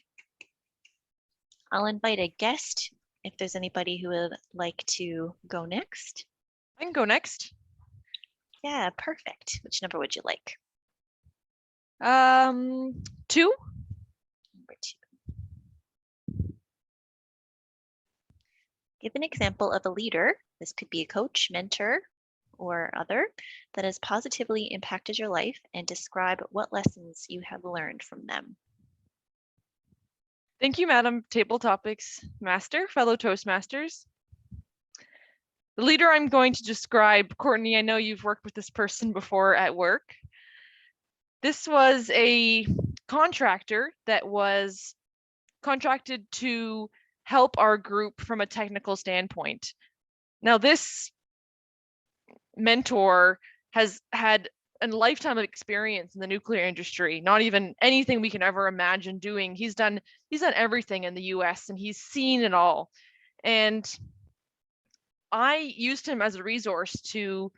I'll invite a guest if there's anybody who would like to go next. I can go next. Yeah, perfect. Which number would you like? 2. Number 2. Give an example of a leader, this could be a coach, mentor, or other, that has positively impacted your life, and describe what lessons you have learned from them. Thank you, Madam Table Topics Master, fellow Toastmasters. The leader I'm going to describe, Courtney, I know you've worked with this person before at work. This was a contractor that was contracted to help our group from a technical standpoint. Now, this mentor has had a lifetime of experience in the nuclear industry, not even anything we can ever imagine doing. He's done everything in the US, and he's seen it all. And I used him as a resource to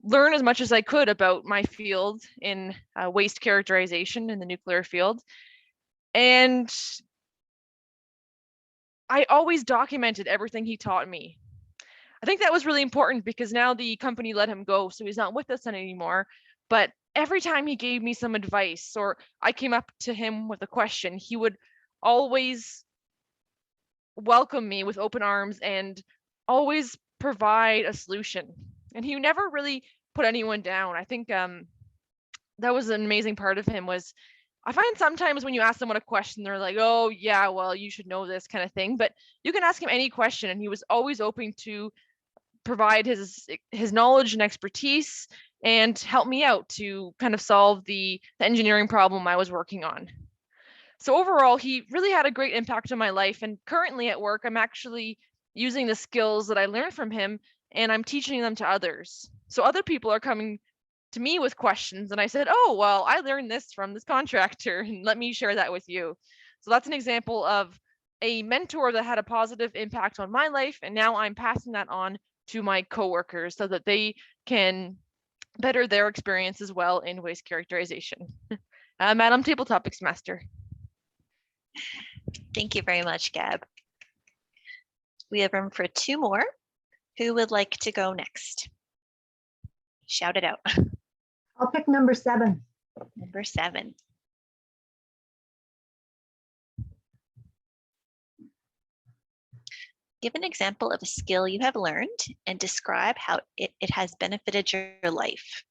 learn as much as I could about my field in waste characterization in the nuclear field. And I always documented everything he taught me. I think that was really important because now the company let him go, so he's not with us anymore. But every time he gave me some advice or I came up to him with a question, he would always welcome me with open arms and always provide a solution. And he never really put anyone down. I think that was an amazing part of him. Was I find sometimes when you ask someone a question, they're like, oh yeah, well, you should know this kind of thing. But you can ask him any question, and he was always open to provide his knowledge and expertise and help me out to kind of solve the engineering problem I was working on. So overall, he really had a great impact on my life. And currently at work, I'm actually using the skills that I learned from him, and I'm teaching them to others. So other people are coming to me with questions, and I said, oh, well, I learned this from this contractor, and let me share that with you. So that's an example of a mentor that had a positive impact on my life, and now I'm passing that on to my coworkers so that they can better their experience as well in waste characterization. Madam Table Topics Master. Thank you very much, Gab. We have room for 2 more. Who would like to go next? Shout it out. I'll pick number 7. Number 7. Give an example of a skill you have learned and describe how it has benefited your life.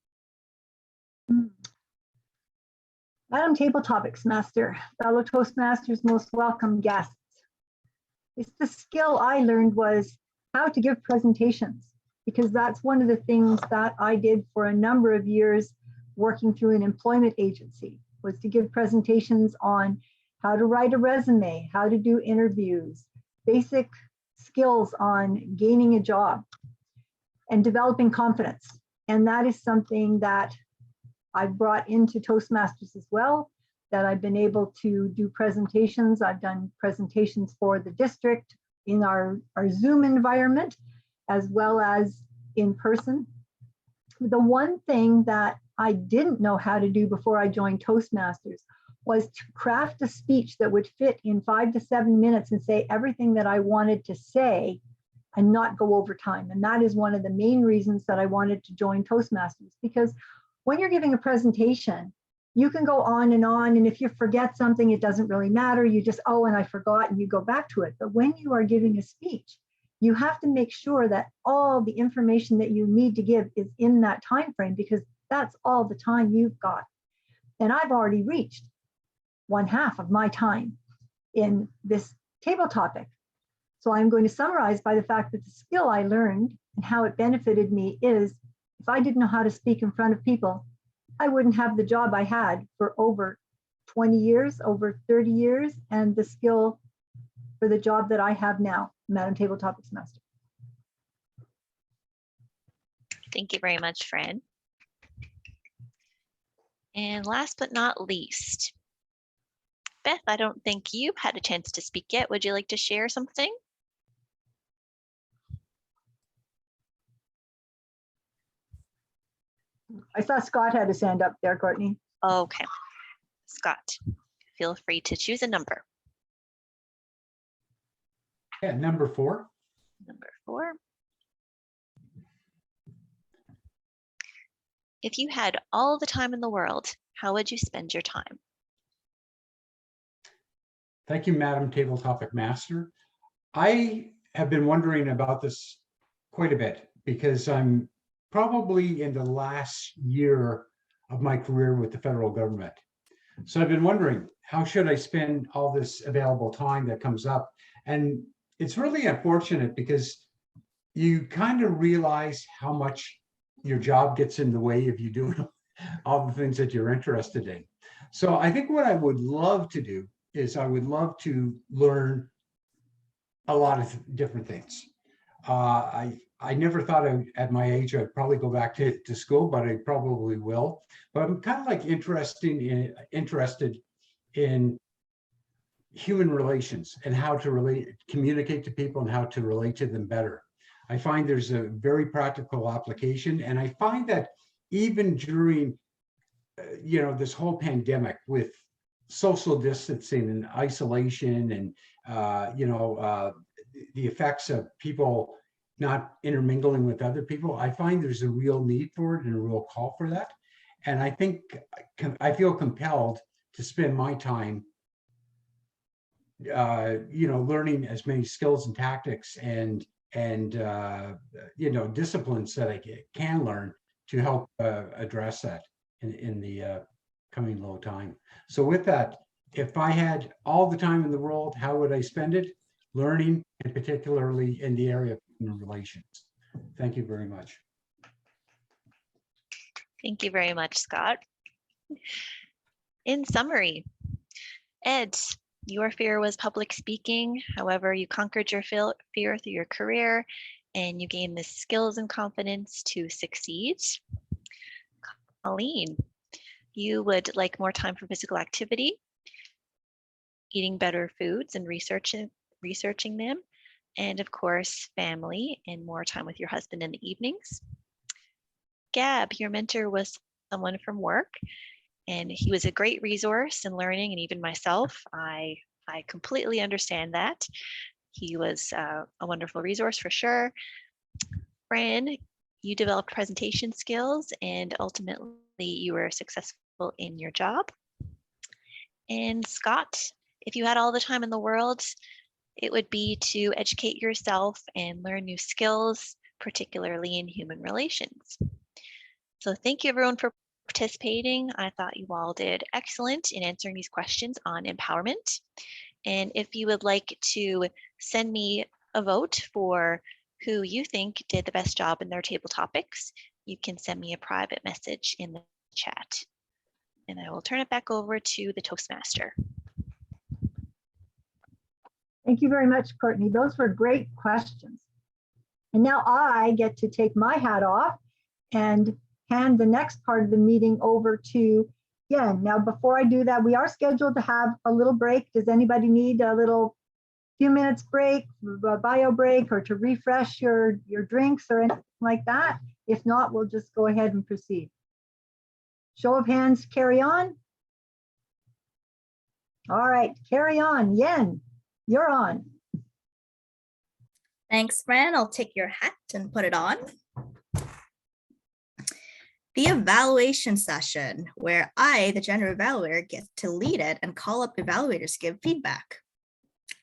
Madam Table Topics Master, fellow Toastmasters, most welcome guests. It's the skill I learned was how to give presentations, because that's one of the things that I did for a number of years working through an employment agency, was to give presentations on how to write a resume, how to do interviews, basic skills on gaining a job and developing confidence. And that is something that I've brought into Toastmasters as well, that I've been able to do presentations. I've done presentations for the district in our Zoom environment, as well as in person. The one thing that I didn't know how to do before I joined Toastmasters was to craft a speech that would fit in 5 to 7 minutes and say everything that I wanted to say and not go over time. And that is one of the main reasons that I wanted to join Toastmasters, because when you're giving a presentation, you can go on, and if you forget something, it doesn't really matter. You just, oh, and I forgot, and you go back to it. But when you are giving a speech, you have to make sure that all the information that you need to give is in that time frame, because that's all the time you've got. And I've already reached 1/2 of my time in this table topic. So I'm going to summarize by the fact that the skill I learned and how it benefited me is, if I didn't know how to speak in front of people, I wouldn't have the job I had for over 20 years, over 30 years, and the skill for the job that I have now, Madam Table Topics Master. Thank you very much, Fran. And last but not least, Beth, I don't think you've had a chance to speak yet. Would you like to share something? I saw Scott had his hand up there, Courtney. Okay. Scott, feel free to choose a number. Yeah, number 4. Number 4. If you had all the time in the world, how would you spend your time? Thank you, Madam Table Topic Master. I have been wondering about this quite a bit, because I'm probably in the last year of my career with the federal government. So I've been wondering, how should I spend all this available time that comes up? And it's really unfortunate, because you kind of realize how much your job gets in the way of you doing all the things that you're interested in. So I think what I would love to do is I would love to learn a lot of different things. I never thought at my age I'd probably go back to school, but I probably will. But I'm kind of like interested in human relations and how to communicate to people and how to relate to them better. I find there's a very practical application, and I find that even during this whole pandemic with social distancing and isolation and the effects of people not intermingling with other people, I find there's a real need for it and a real call for that. And I think I feel compelled to spend my time learning as many skills and tactics and disciplines that I can learn to help address that in the coming low time. So with that, if I had all the time in the world, how would I spend it? Learning, and particularly in the area of human relations. Thank you very much. Thank you very much, Scott. In summary, Ed, your fear was public speaking. However, you conquered your fear through your career, and you gained the skills and confidence to succeed. Colleen, you would like more time for physical activity, eating better foods and researching them, and of course, family and more time with your husband in the evenings. Gab, your mentor was someone from work, and he was a great resource in learning, and even myself, I completely understand that. He was a wonderful resource for sure. Fran, you developed presentation skills and ultimately you were successful in your job. And Scott, if you had all the time in the world, it would be to educate yourself and learn new skills, particularly in human relations. So thank you everyone for participating. I thought you all did excellent in answering these questions on empowerment. And if you would like to send me a vote for who you think did the best job in their table topics, you can send me a private message in the chat. And I will turn it back over to the Toastmaster. Thank you very much, Courtney. Those were great questions. And now I get to take my hat off and hand the next part of the meeting over to Yen. Now, before I do that, we are scheduled to have a little break. Does anybody need a little few minutes break, a bio break, or to refresh your drinks or anything like that? If not, we'll just go ahead and proceed. Show of hands, carry on. All right, carry on. Yen, you're on. Thanks, Fran. I'll take your hat and put it on. The evaluation session, where I, the General Evaluator, get to lead it and call up evaluators to give feedback.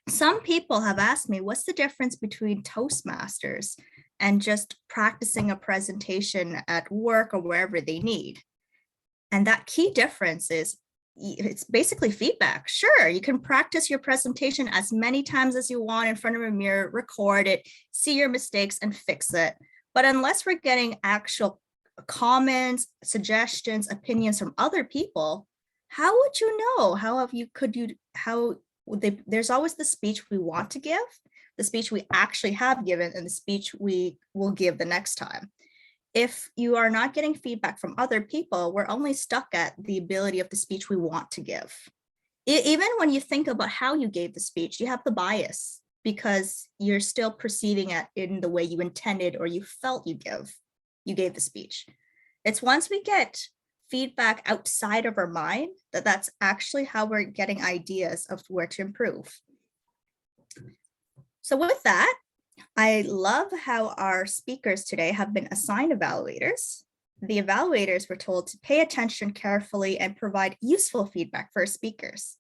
Some people have asked me, what's the difference between Toastmasters and just practicing a presentation at work or wherever they need? And that key difference is it's basically feedback. Sure, you can practice your presentation as many times as you want in front of a mirror, record it, see your mistakes and fix it. But unless we're getting actual comments, suggestions, opinions from other people, how would you know? There's always the speech we want to give, the speech we actually have given, and the speech we will give the next time. If you are not getting feedback from other people, we're only stuck at the ability of the speech we want to give. Even when you think about how you gave the speech, you have the bias because you're still perceiving it in the way you intended or you felt you gave the speech. It's once we get feedback outside of our mind that's actually how we're getting ideas of where to improve. So with that, I love how our speakers today have been assigned evaluators. The evaluators were told to pay attention carefully and provide useful feedback for speakers.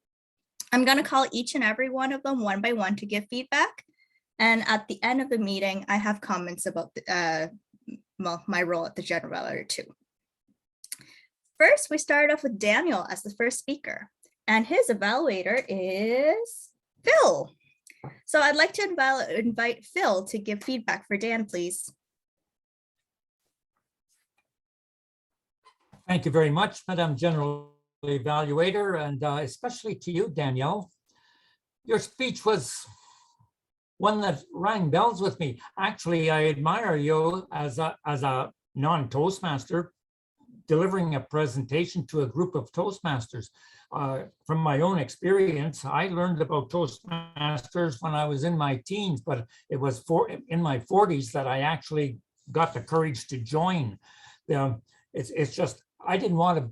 I'm going to call each and every one of them one by one to give feedback. And at the end of the meeting, I have comments about my role at the General Evaluator too. First, we start off with Daniel as the first speaker, and his evaluator is Phil. So I'd like to invite Phil to give feedback for Dan, please. Thank you very much, Madam General Evaluator, and especially to you, Danielle. Your speech was one that rang bells with me. Actually, I admire you as a non-Toastmaster delivering a presentation to a group of Toastmasters. From my own experience, I learned about Toastmasters when I was in my teens, but it was in my 40s that I actually got the courage to join. It's just, I didn't want to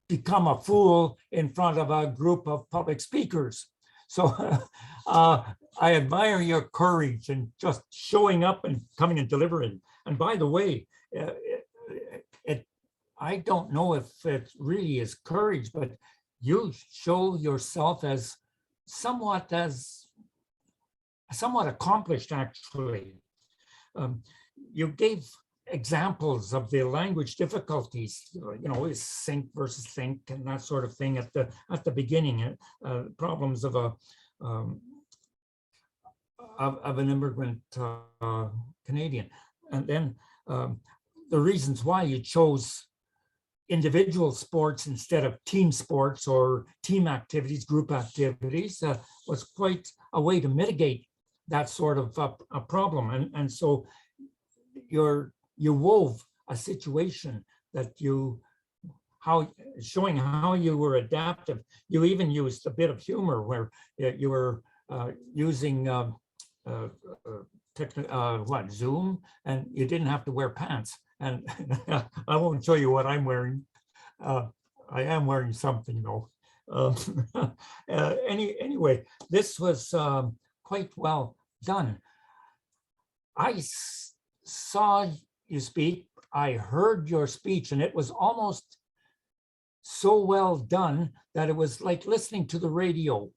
become a fool in front of a group of public speakers. So I admire your courage and just showing up and coming and delivering. And by the way, I don't know if it really is courage, but you show yourself as somewhat accomplished, actually. You gave examples of the language difficulties, is sync versus think and that sort of thing at the beginning, problems of an immigrant Canadian, and then the reasons why you chose individual sports instead of team sports or team activities, group activities, was quite a way to mitigate that sort of a problem. And so you wove a situation that showing how you were adaptive. You even used a bit of humor where you were using Zoom, and you didn't have to wear pants. And I won't show you what I'm wearing. I am wearing something though. Anyway, this was quite well done. I saw you speak. I heard your speech, and it was almost so well done that it was like listening to the radio.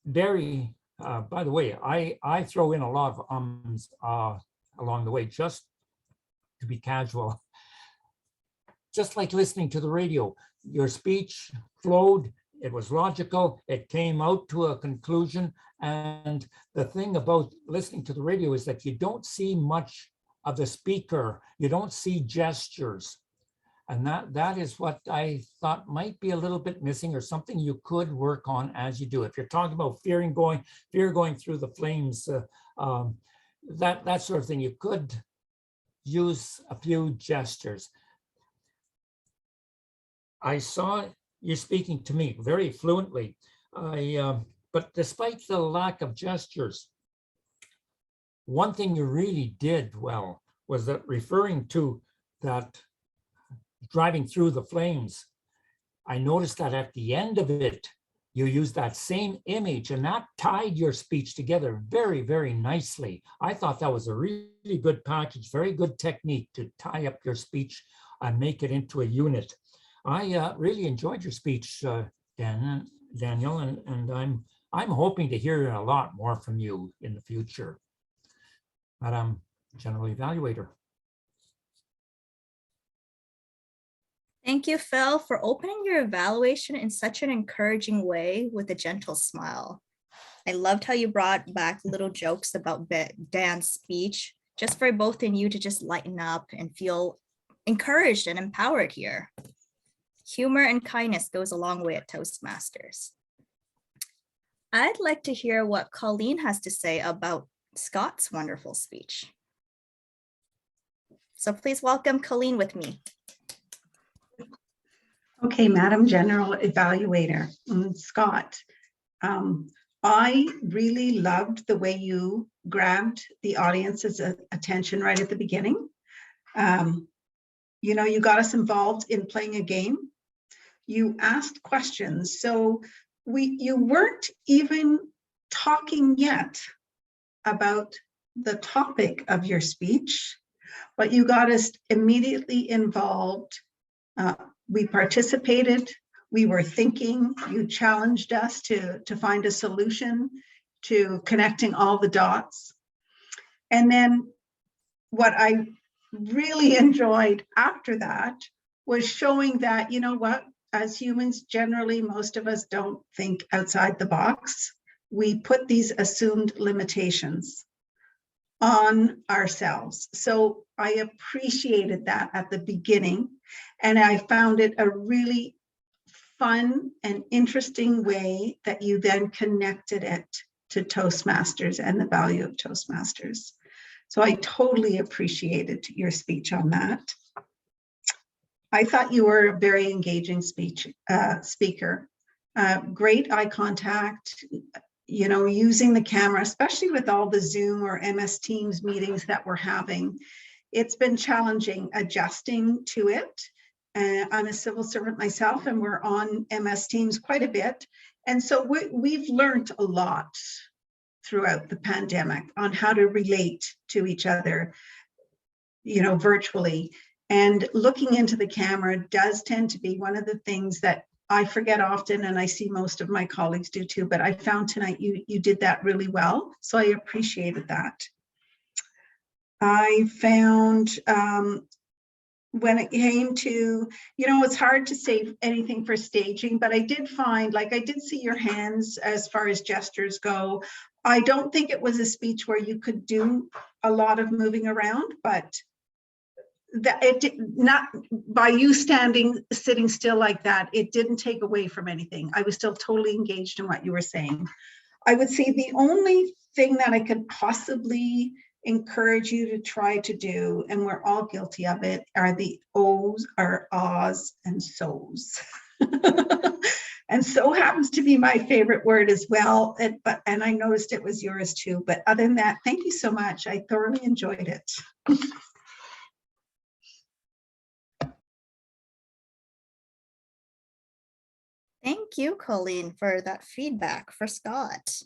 Very, by the way, I throw in a lot of ums along the way just to be casual. Just like listening to the radio. Your speech flowed, it was logical, it came out to a conclusion. And the thing about listening to the radio is that you don't see much of the speaker, you don't see gestures. And that is what I thought might be a little bit missing, or something you could work on as you do. If you're talking about fear going through the flames, that sort of thing, you could use a few gestures. I saw you speaking to me very fluently, but despite the lack of gestures, one thing you really did well was that referring to that driving through the flames. I noticed that at the end of it, you used that same image, and that tied your speech together very, very nicely. I thought that was a really good package, very good technique to tie up your speech and make it into a unit. I really enjoyed your speech, Daniel, and I'm hoping to hear a lot more from you in the future. Madam General Evaluator. Thank you, Phil, for opening your evaluation in such an encouraging way with a gentle smile. I loved how you brought back little jokes about Dan's speech, just for both of you to just lighten up and feel encouraged and empowered here. Humor and kindness goes a long way at Toastmasters. I'd like to hear what Colleen has to say about Scott's wonderful speech. So please welcome Colleen with me. Okay, Madam General Evaluator, Scott, I really loved the way you grabbed the audience's attention right at the beginning. You know, you got us involved in playing a game. You asked questions, so you weren't even talking yet about the topic of your speech, but you got us immediately involved. We participated, we were thinking, you challenged us to find a solution to connecting all the dots. And then what I really enjoyed after that was showing that, you know what, as humans, generally, most of us don't think outside the box. We put these assumed limitations on ourselves. So I appreciated that at the beginning, and I found it a really fun and interesting way that you then connected it to Toastmasters and the value of Toastmasters. So I totally appreciated your speech on that. I thought you were a very engaging speaker. Great eye contact, you know, using the camera, especially with all the Zoom or MS Teams meetings that we're having. It's been challenging adjusting to it. I'm a civil servant myself, and we're on MS Teams quite a bit. And so we've learned a lot throughout the pandemic on how to relate to each other, you know, virtually. And looking into the camera does tend to be one of the things that I forget often, and I see most of my colleagues do too, but I found tonight you did that really well. So I appreciated that. I found when it came to, you know, it's hard to say anything for staging, but I did find, like, I did see your hands as far as gestures go. I don't think it was a speech where you could do a lot of moving around, but that it did not, by you sitting still like that, it didn't take away from anything. I was still totally engaged in what you were saying. I would say the only thing that I could possibly encourage you to try to do, and we're all guilty of it, are the O's or ahs and so's. And so happens to be my favorite word as well. And I noticed it was yours too. But other than that, thank you so much. I thoroughly enjoyed it. Thank you, Colleen, for that feedback for Scott.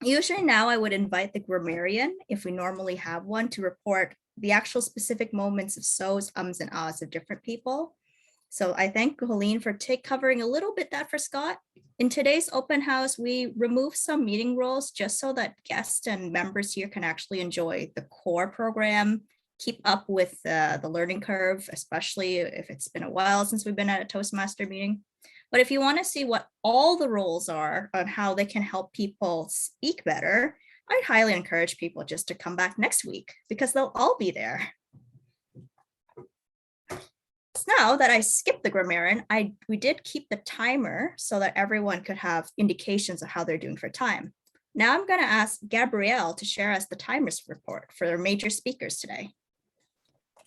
Usually now I would invite the grammarian, if we normally have one, to report the actual specific moments of so's, ums, and ahs of different people. So I thank Colleen for covering a little bit that for Scott. In today's open house, we removed some meeting rules just so that guests and members here can actually enjoy the core program, keep up with the learning curve, especially if it's been a while since we've been at a Toastmaster meeting. But if you want to see what all the rules are on how they can help people speak better, I'd highly encourage people just to come back next week because they'll all be there. Now that I skipped the grammarian, we did keep the timer so that everyone could have indications of how they're doing for time. Now I'm going to ask Gabrielle to share us the timers report for our major speakers today.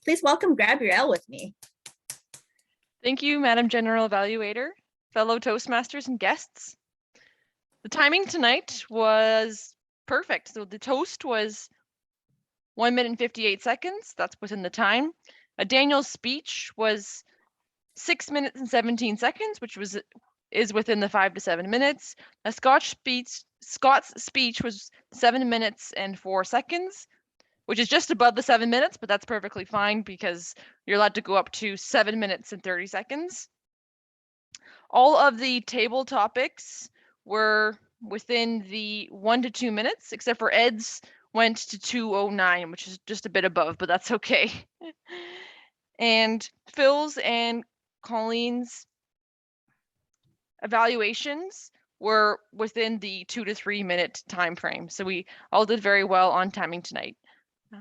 Please welcome Gabrielle with me. Thank you, Madam General Evaluator, fellow Toastmasters and guests. The timing tonight was perfect. So the toast was 1 minute and 58 seconds. That's within the time. Daniel's speech was 6 minutes and 17 seconds, which is within the 5 to 7 minutes. Scott's speech was 7 minutes and 4 seconds, which is just above the 7 minutes, but that's perfectly fine because you're allowed to go up to 7 minutes and 30 seconds. All of the table topics were within the 1 to 2 minutes, except for Ed's went to 2:09, which is just a bit above, but that's okay. And Phil's and Colleen's evaluations were within the 2 to 3 minute time frame. So we all did very well on timing tonight.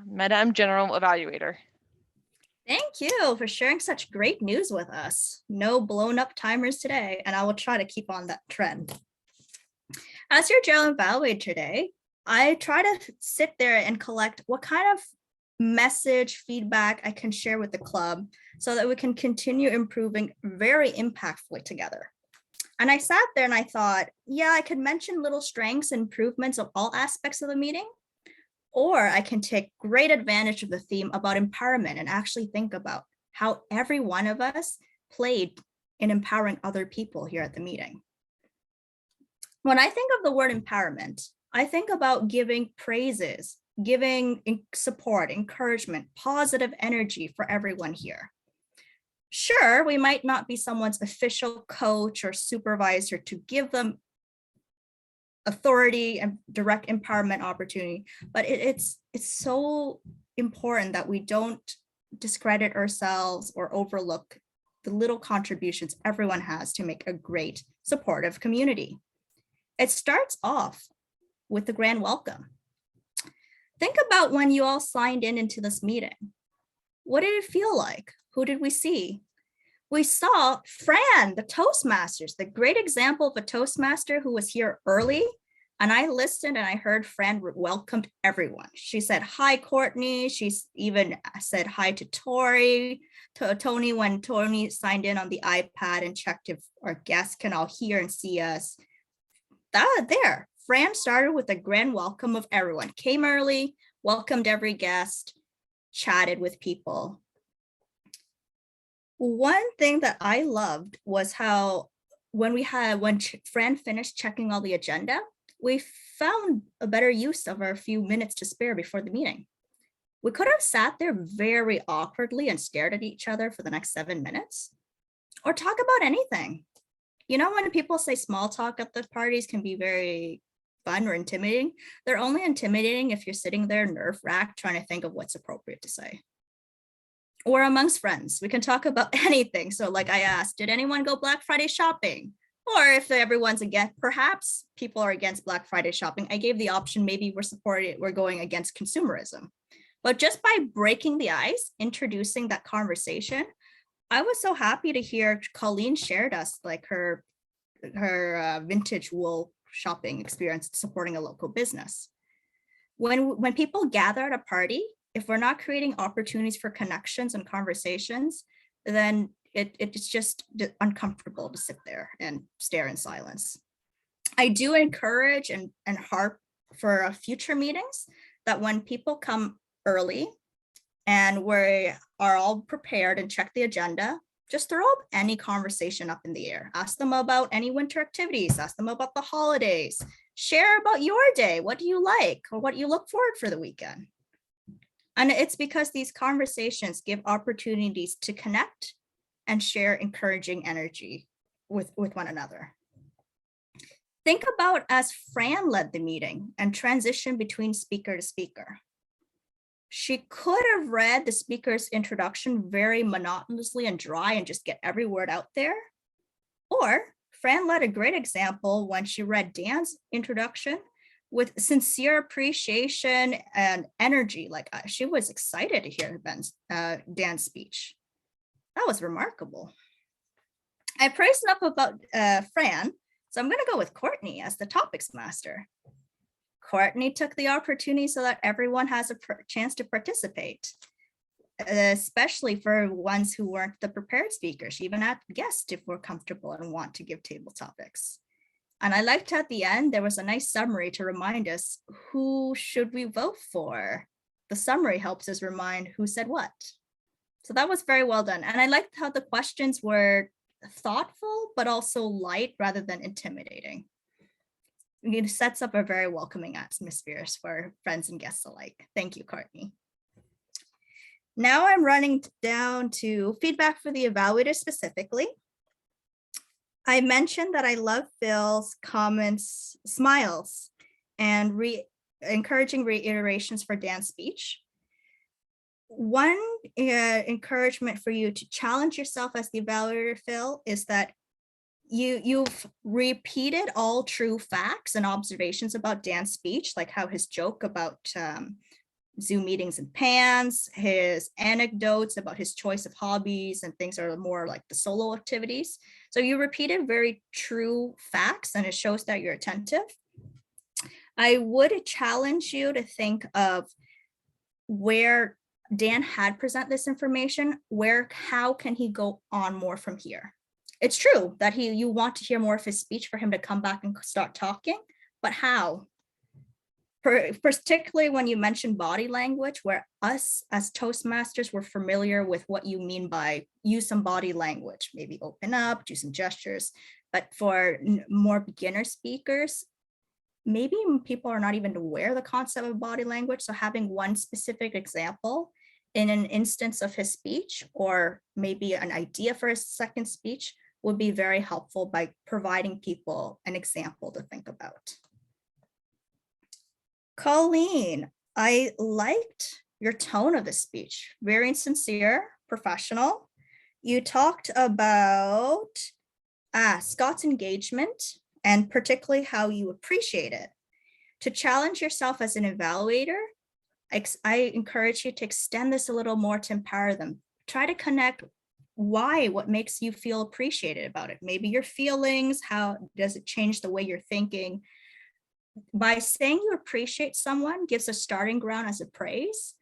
Madam General Evaluator. Thank you for sharing such great news with us. No blown up timers today, and I will try to keep on that trend. As your General Evaluator today, I try to sit there and collect what kind of message feedback I can share with the club so that we can continue improving very impactfully together. And I sat there and I thought, yeah, I could mention little strengths and improvements of all aspects of the meeting, or I can take great advantage of the theme about empowerment and actually think about how every one of us played in empowering other people here at the meeting. When I think of the word empowerment, I think about giving praises, giving support, encouragement, positive energy for everyone here. Sure, we might not be someone's official coach or supervisor to give them authority and direct empowerment opportunity, but it's so important that we don't discredit ourselves or overlook the little contributions everyone has to make a great supportive community. It starts off with the grand welcome. Think about when you all signed into this meeting. What did it feel like? Who did we see? We saw Fran, the Toastmasters, the great example of a Toastmaster who was here early. And I listened and I heard Fran welcomed everyone. She said, hi, Courtney. She even said hi to Tony when Tony signed in on the iPad and checked if our guests can all hear and see us. There, Fran started with a grand welcome of everyone, came early, welcomed every guest, chatted with people. One thing that I loved was how when Fran finished checking all the agenda, we found a better use of our few minutes to spare before the meeting. We could have sat there very awkwardly and stared at each other for the next 7 minutes or talk about anything. You know, when people say small talk at the parties can be very fun or intimidating, they're only intimidating if you're sitting there nerve-wracked trying to think of what's appropriate to say. Or amongst friends, we can talk about anything. So like I asked, did anyone go Black Friday shopping? Or if everyone's against, perhaps people are against Black Friday shopping, I gave the option, maybe we're going against consumerism. But just by breaking the ice, introducing that conversation, I was so happy to hear Colleen shared us like her vintage wool shopping experience supporting a local business. When people gather at a party, if we're not creating opportunities for connections and conversations, then it's just uncomfortable to sit there and stare in silence. I do encourage and harp for future meetings that when people come early and we are all prepared and check the agenda, just throw up any conversation up in the air. Ask them about any winter activities, ask them about the holidays, share about your day. What do you like or what you look forward for the weekend? And it's because these conversations give opportunities to connect and share encouraging energy with one another. Think about as Fran led the meeting and transitioned between speaker to speaker. She could have read the speaker's introduction very monotonously and dry and just get every word out there. Or Fran led a great example when she read Dan's introduction with sincere appreciation and energy. Like she was excited to hear Dan's speech. That was remarkable. I praised enough about Fran, so I'm going to go with Courtney as the topics master. Courtney took the opportunity so that everyone has a chance to participate, especially for ones who weren't the prepared speakers. She even asked guests if we're comfortable and want to give table topics. And I liked at the end, there was a nice summary to remind us, who should we vote for? The summary helps us remind who said what. So that was very well done. And I liked how the questions were thoughtful, but also light rather than intimidating. It sets up a very welcoming atmosphere for friends and guests alike. Thank you, Courtney. Now I'm running down to feedback for the evaluator specifically. I mentioned that I love Phil's comments, smiles, and encouraging reiterations for Dan's speech. One encouragement for you to challenge yourself as the evaluator, Phil, is that you've repeated all true facts and observations about Dan's speech, like how his joke about Zoom meetings and pans, his anecdotes about his choice of hobbies and things are more like the solo activities. So you repeated very true facts and it shows that you're attentive. I would challenge you to think of where Dan had present this information, how can he go on more from here? It's true that you want to hear more of his speech for him to come back and start talking, but how? Particularly when you mention body language, where us as Toastmasters were familiar with what you mean by use some body language, maybe open up, do some gestures. But for more beginner speakers, maybe people are not even aware of the concept of body language. So having one specific example in an instance of his speech, or maybe an idea for his second speech, would be very helpful by providing people an example to think about. Colleen, I liked your tone of the speech, very sincere, professional. You talked about Scott's engagement and particularly how you appreciate it. To challenge yourself as an evaluator, I encourage you to extend this a little more to empower them. Try to connect what makes you feel appreciated about it. Maybe your feelings, how does it change the way you're thinking? By saying you appreciate someone gives a starting ground as a praise.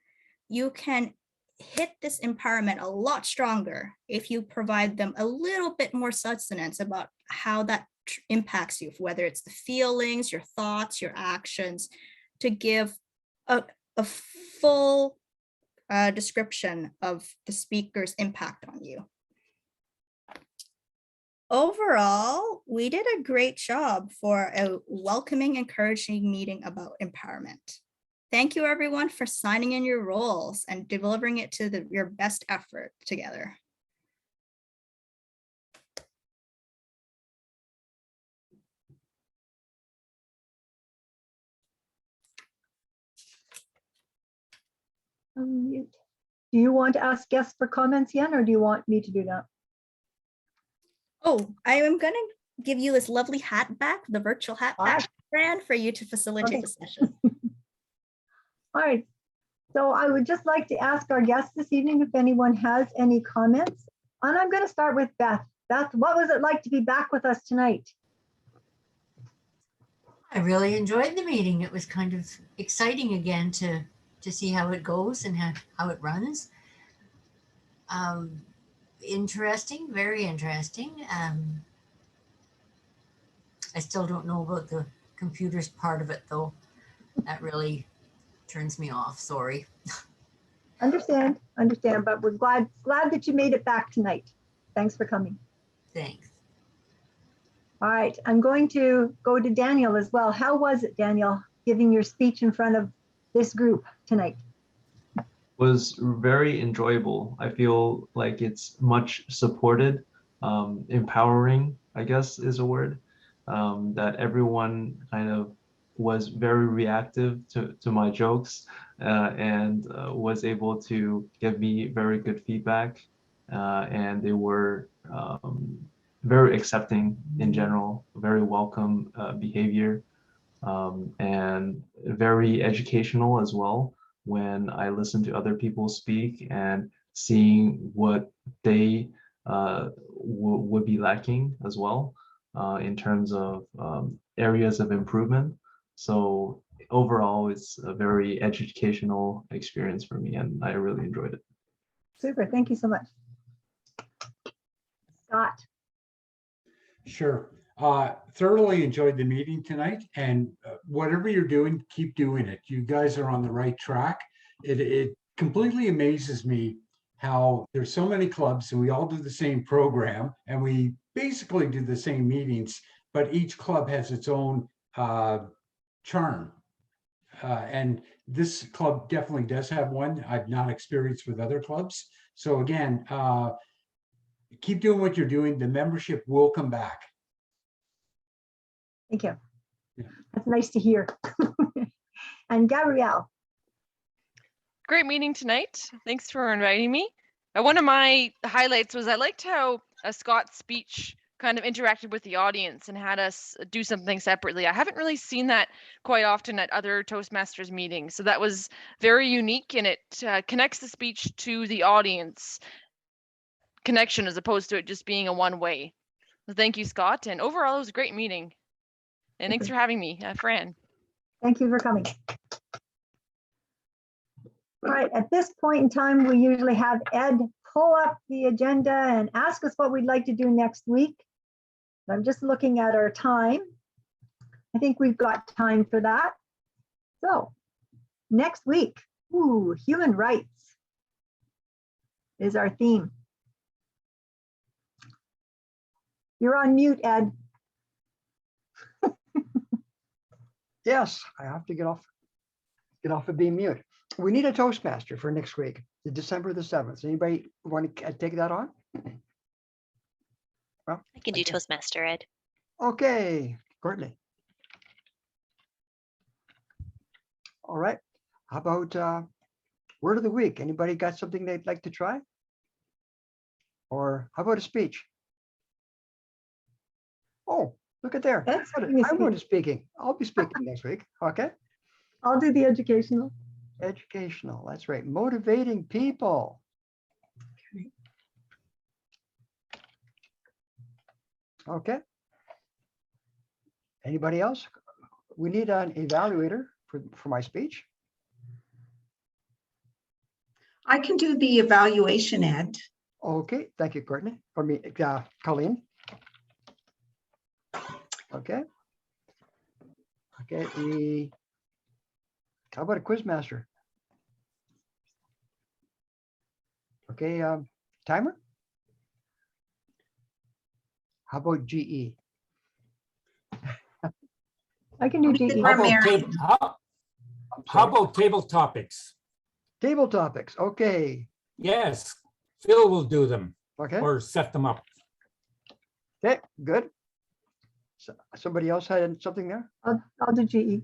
You can hit this empowerment a lot stronger if you provide them a little bit more sustenance about how that impacts you, whether it's the feelings, your thoughts, your actions, to give a full description of the speaker's impact on you. Overall, we did a great job for a welcoming, encouraging meeting about empowerment. Thank you, everyone, for signing in your roles and delivering it to your best effort together. Do you want to ask guests for comments, Yen, or do you want me to do that? Oh, I am going to give you this lovely hat back, the virtual hat back, Fran, for you to facilitate the session. All right. So I would just like to ask our guests this evening if anyone has any comments. And I'm going to start with Beth. Beth, what was it like to be back with us tonight? I really enjoyed the meeting. It was kind of exciting again to see how it goes and how it runs. Interesting, very interesting. I still don't know about the computers part of it though. That really turns me off, sorry. Understand, but we're glad that you made it back tonight. Thanks for coming. Thanks. All right, I'm going to go to Daniel as well. How was it, Daniel, giving your speech in front of this group tonight? Was very enjoyable. I feel like it's much supported, empowering, I guess is a word, that everyone kind of was very reactive to my jokes and was able to give me very good feedback. And they were very accepting in general, very welcome behavior, and very educational as well when I listen to other people speak and seeing what they would be lacking as well in terms of areas of improvement. So overall, it's a very educational experience for me, and I really enjoyed it. Super, thank you so much. Scott. Sure. Thoroughly enjoyed the meeting tonight, and whatever you're doing, keep doing it. You guys are on the right track. It completely amazes me how there's so many clubs and we all do the same program and we basically do the same meetings, but each club has its own charm. And this club definitely does have one I've not experienced with other clubs. So again, keep doing what you're doing. The membership will come back. Thank you. Yeah. That's nice to hear. And Gabrielle. Great meeting tonight. Thanks for inviting me. One of my highlights was I liked how Scott's speech kind of interacted with the audience and had us do something separately. I haven't really seen that quite often at other Toastmasters meetings. So that was very unique, and it connects the speech to the audience connection as opposed to it just being a one-way. So thank you, Scott. And overall, it was a great meeting. And thanks for having me, Fran. Thank you for coming. All right, at this point in time, we usually have Ed pull up the agenda and ask us what we'd like to do next week. I'm just looking at our time. I think we've got time for that. So next week, human rights is our theme. You're on mute, Ed. Yes, I have to get off of being mute. We need a Toastmaster for next week, the December the 7th. Anybody want to take that on? Well, I can do Toastmaster, Ed. Okay, Courtney. All right. How about word of the week? Anybody got something they'd like to try? Or how about a speech? Oh, look at there. I'm going to speaking. I'll be speaking next week. Okay. I'll do the educational. Educational. That's right. Motivating people. Okay. Anybody else? We need an evaluator for my speech. I can do the evaluation, Ed. Okay. Thank you, Courtney. For me, Colleen. Okay. Okay. How about a quiz master? Okay. Timer. How about GE? I can do GE. How about table topics? Table topics. Okay. Yes, Phil will do them. Okay. Or set them up. Okay. Good. So, somebody else had something there? I'll do GE.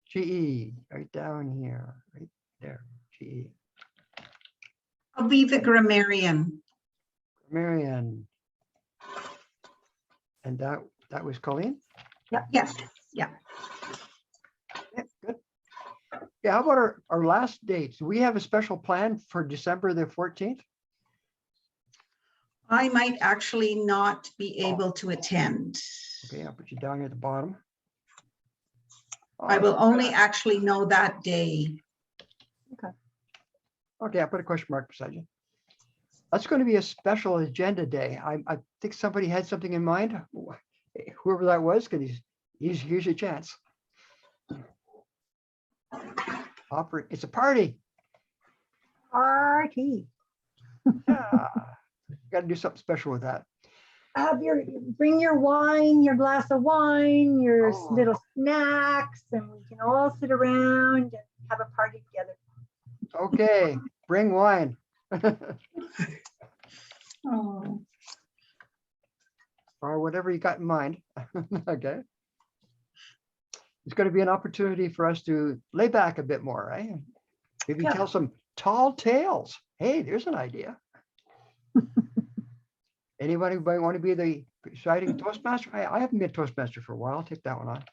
GE, right down here, right there. GE. I'll be the grammarian. Marianne. And that was Colleen? Yeah. Yes. Yeah. Okay, good. Yeah, how about our last dates? Do we have a special plan for December the 14th? I might actually not be able to attend. Okay, I'll put you down here at the bottom. I will only actually know that day. Okay, I'll put a question mark beside you. That's going to be a special agenda day. I think somebody had something in mind. Whoever that was, because here's your chance. It's a party. Party. Yeah. Got to do something special with that. Bring your wine, your glass of wine, your little snacks, and we can all sit around and have a party together. Okay, bring wine. Oh, Or whatever you got in mind. Okay. It's going to be an opportunity for us to lay back a bit more, right? Maybe Yeah. tell some tall tales. Hey, there's an idea. Anybody want to be the presiding Toastmaster? I haven't been Toastmaster for a while. I'll take that one on.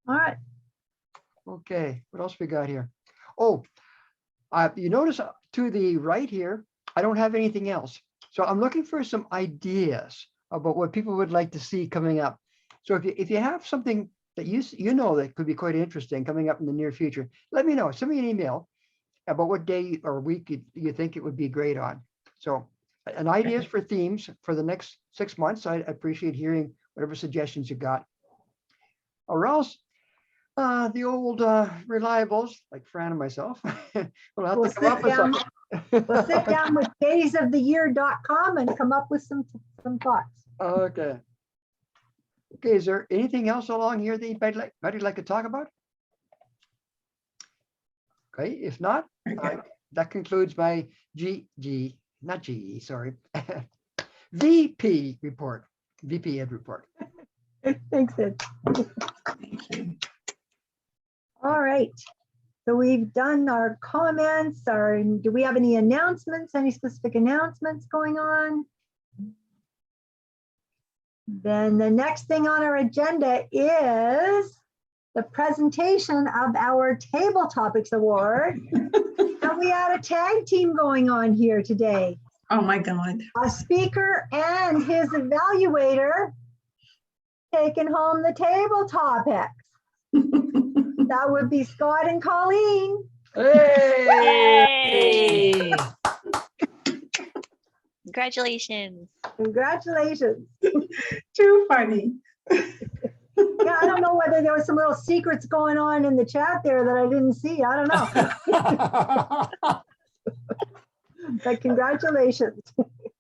All right. Okay, what else we got here? Oh, you notice to the right here, I don't have anything else. So I'm looking for some ideas about what people would like to see coming up. So if you have something that you know that could be quite interesting coming up in the near future, let me know. Send me an email about what day or week you think it would be great on. So, and ideas for themes for the next 6 months. I appreciate hearing whatever suggestions you got. Or else, the old reliables like Fran and myself will have We'll to come up sit with down. something. We'll sit down with daysoftheyear.com and come up with some thoughts. Okay. Okay, is there anything else along here that you'd like to talk about? Okay, if not, that concludes my not GE, sorry, VP report, VP Ed report. Thanks, Ed. thank you. All right. So we've done our comments. Do we have any announcements, any specific announcements going on? Then the next thing on our agenda is the presentation of our Table Topics Award. And we had a tag team going on here today. Oh, my God. A speaker and his evaluator taking home the table topics. That would be Scott and Colleen. Hey! Yay! Congratulations. Congratulations. Too funny. Yeah, I don't know whether there were some little secrets going on in the chat there that I didn't see. I don't know. But congratulations.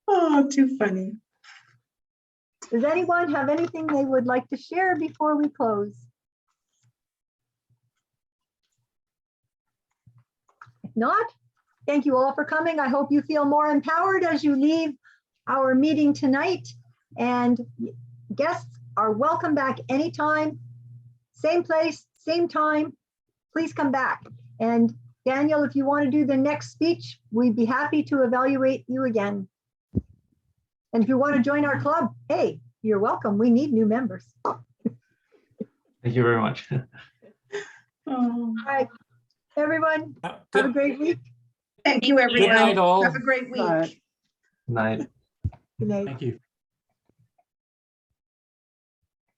Oh, too funny. Does anyone have anything they would like to share before we close? If not, thank you all for coming. I hope you feel more empowered as you leave our meeting tonight. And guests are welcome back anytime. Same place, same time. Please come back. And Daniel, if you want to do the next speech, we'd be happy to evaluate you again. And if you want to join our club, hey, you're welcome. We need new members. Thank you very much. Oh, All right, everyone, have a great week. thank you, Good everyone. night, all. Have a great week. Bye. Night. Good night. Thank you.